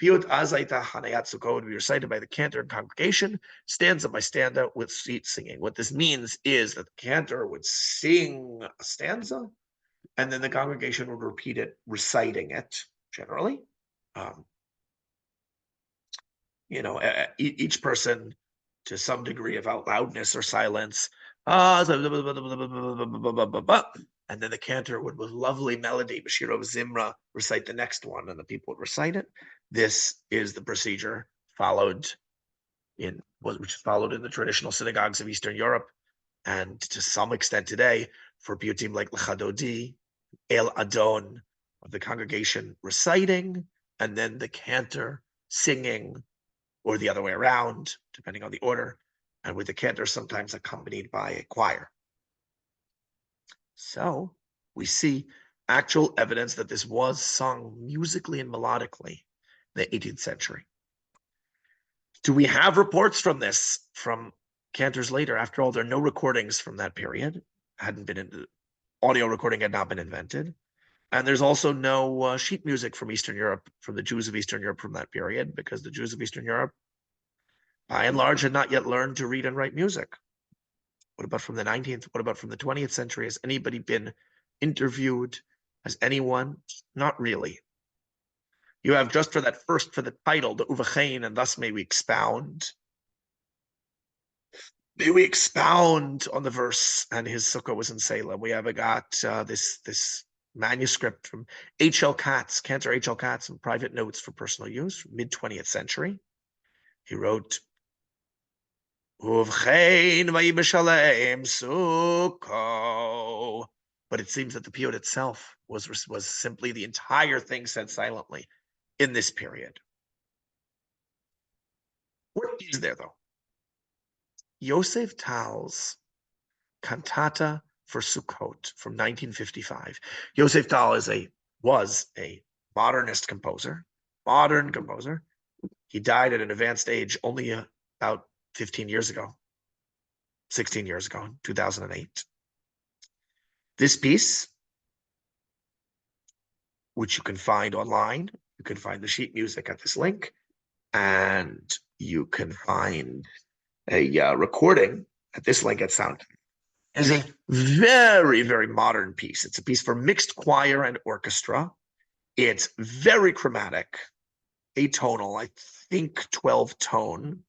Piyut az hayata hanayat Sukkot would be recited by the cantor and congregation, stanza by stanza with sweet singing. What this means is that the cantor would sing a stanza, and then the congregation would repeat it, reciting it, generally. Each person to some degree of out loudness or silence. And then the cantor would, with lovely melody, Bashirov Zimra, recite the next one, and the people would recite it. This is the procedure which is followed in the traditional synagogues of Eastern Europe, and to some extent today, for piyutim like L'Chadodi, El Adon, of the congregation reciting, and then the cantor singing, or the other way around, depending on the order, and with the cantor sometimes accompanied by a choir. So we see actual evidence that this was sung musically and melodically in the 18th century. Do we have reports from this, from cantors later? After all, there are no recordings from that period. Audio recording had not been invented. And there's also no sheet music from Eastern Europe, from the Jews of Eastern Europe from that period, because the Jews of Eastern Europe, by and large, had not yet learned to read and write music. What about from the 19th? What about from the 20th century? Has anybody been interviewed? Has anyone? Not really. You have just for the title, the Uvachain, and thus may we expound. May we expound on the verse, and his sukkah was in Salem. We have got this manuscript from H.L. Katz, Cantor H.L. Katz, and private notes for personal use, mid-20th century. He wrote, Uvchein vayibeshalem Sukkot. But it seems that the piyut itself was simply the entire thing said silently in this period. What is there, though? Yosef Tal's cantata for Sukkot from 1955. Yosef Tal was a modern composer. He died at an advanced age only about 16 years ago, 2008. This piece, which you can find online, you can find the sheet music at this link, and you can find a recording at this link at Sound, is a very, very modern piece. It's a piece for mixed choir and orchestra. It's very chromatic, atonal, I think 12 tone.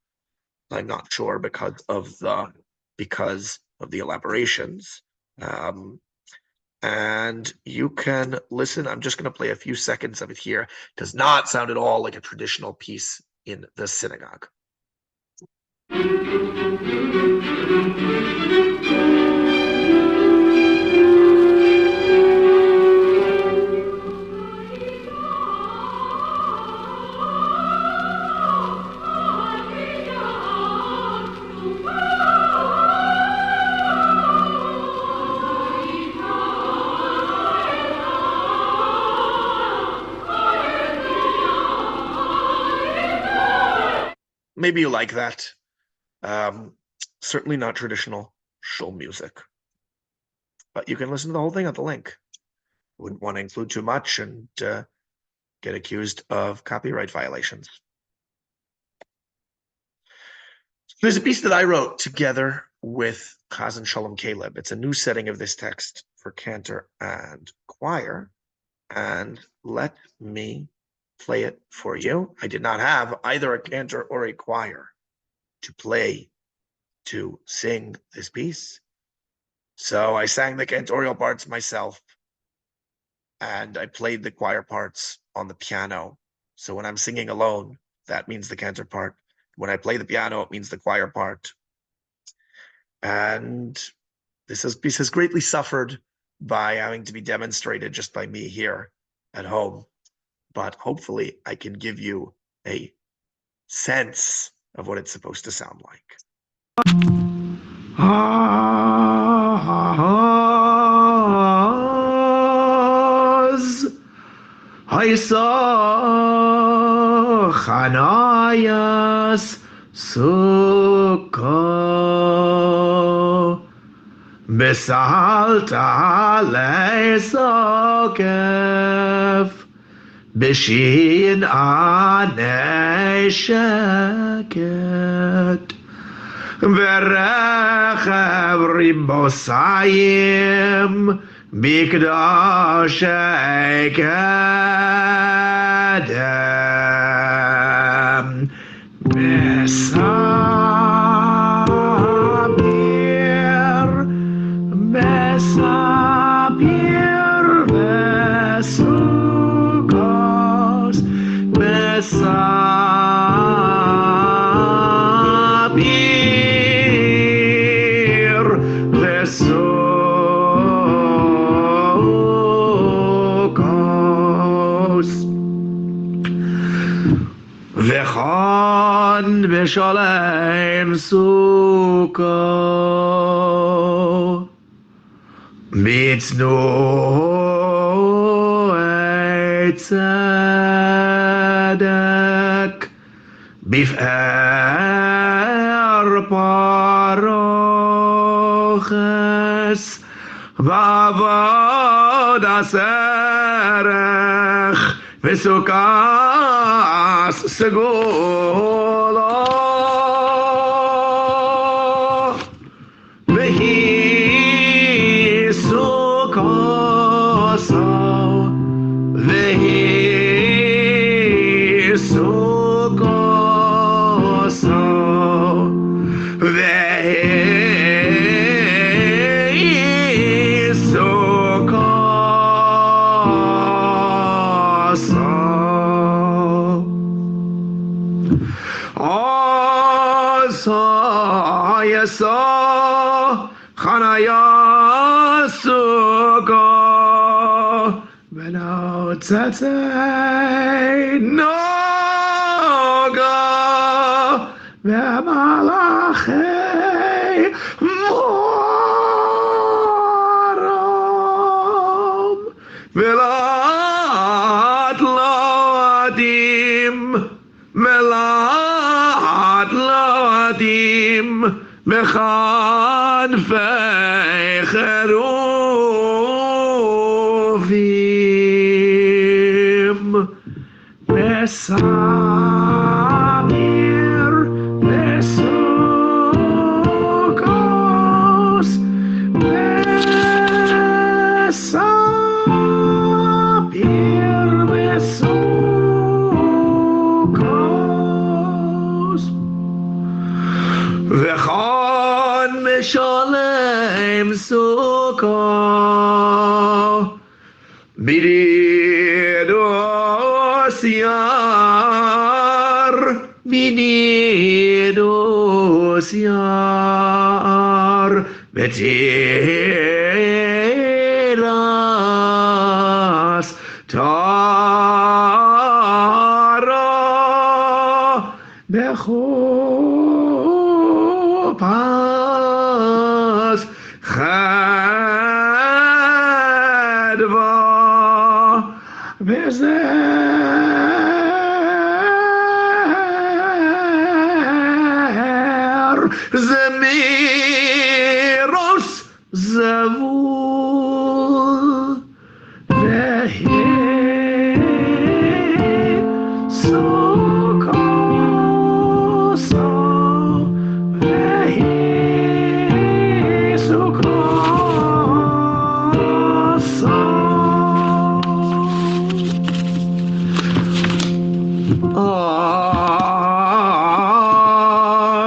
I'm not sure because of the elaborations. And you can listen. I'm just going to play a few seconds of it here. It does not sound at all like a traditional piece in the synagogue. Maybe you like that. Certainly not traditional shul music. But you can listen to the whole thing at the link. Wouldn't want to include too much and get accused of copyright violations. There's a piece that I wrote together with Chazan Shalom Caleb. It's a new setting of this text for cantor and choir. And let me play it for you. I did not have either a cantor or a choir to sing this piece. So I sang the cantorial parts myself, and I played the choir parts on the piano. So when I'm singing alone, that means the cantor part. When I play the piano, it means the choir part. And this piece has greatly suffered by having to be demonstrated just by me here at home. But hopefully I can give you a sense of what it's supposed to sound like. Chanayas Sukkot Besalta le'sokef Bishin anei sheket Verechev ribosayim Mikdashei kedem Mesapir vesukos Mesapir vesukos Vechon b'shalem Sukkot Mitnu tzedek bif'er paroches v'avod aserech v'sukas segula Chanaya Sukkot Beno Tzetzei Noga Ve'malachei Morom Ve'lat Loadim Melat Loadim Mechanfei cheruvim Mesamir Mesukos Mesapir Mesukos Vechon Meshalem Sukkot Binidos Yar Betiras Tara Bechupas Chadva Bezer Zemiros Zavul Vehi Sukoso Vehi Sukoso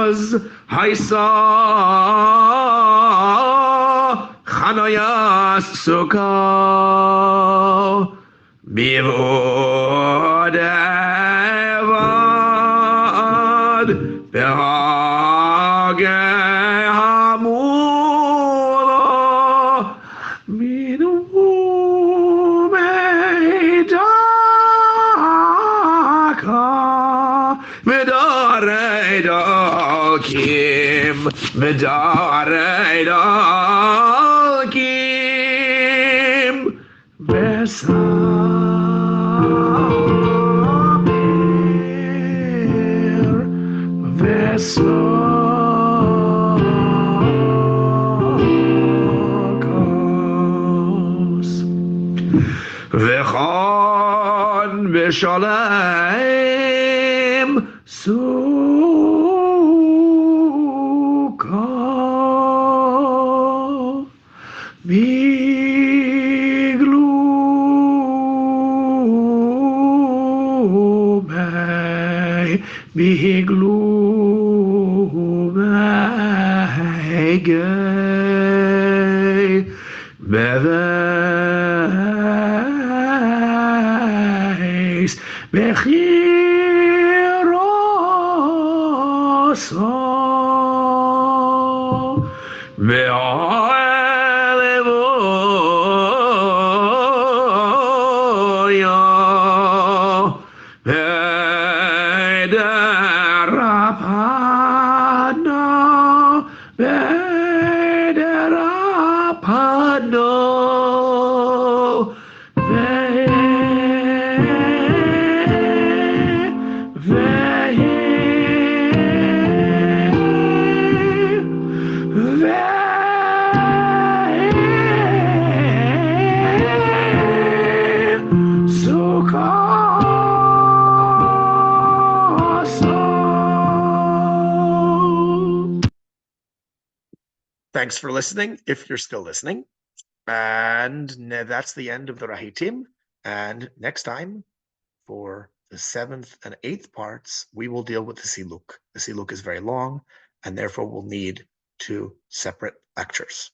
Az Haisa Yas Sukkot Bivod Evad Behage Hamura Minu Meidaka Medarei Dalkim Medarei Dalkim Besamir Vesokos Vechon Veshalem Sukkot Biglu gay beveis bechiroso Thanks for listening, if you're still listening. And that's the end of the rahitim. And next time, for the 7th and 8th parts, we will deal with the siluk. The siluk is very long, and therefore will need 2 separate lectures.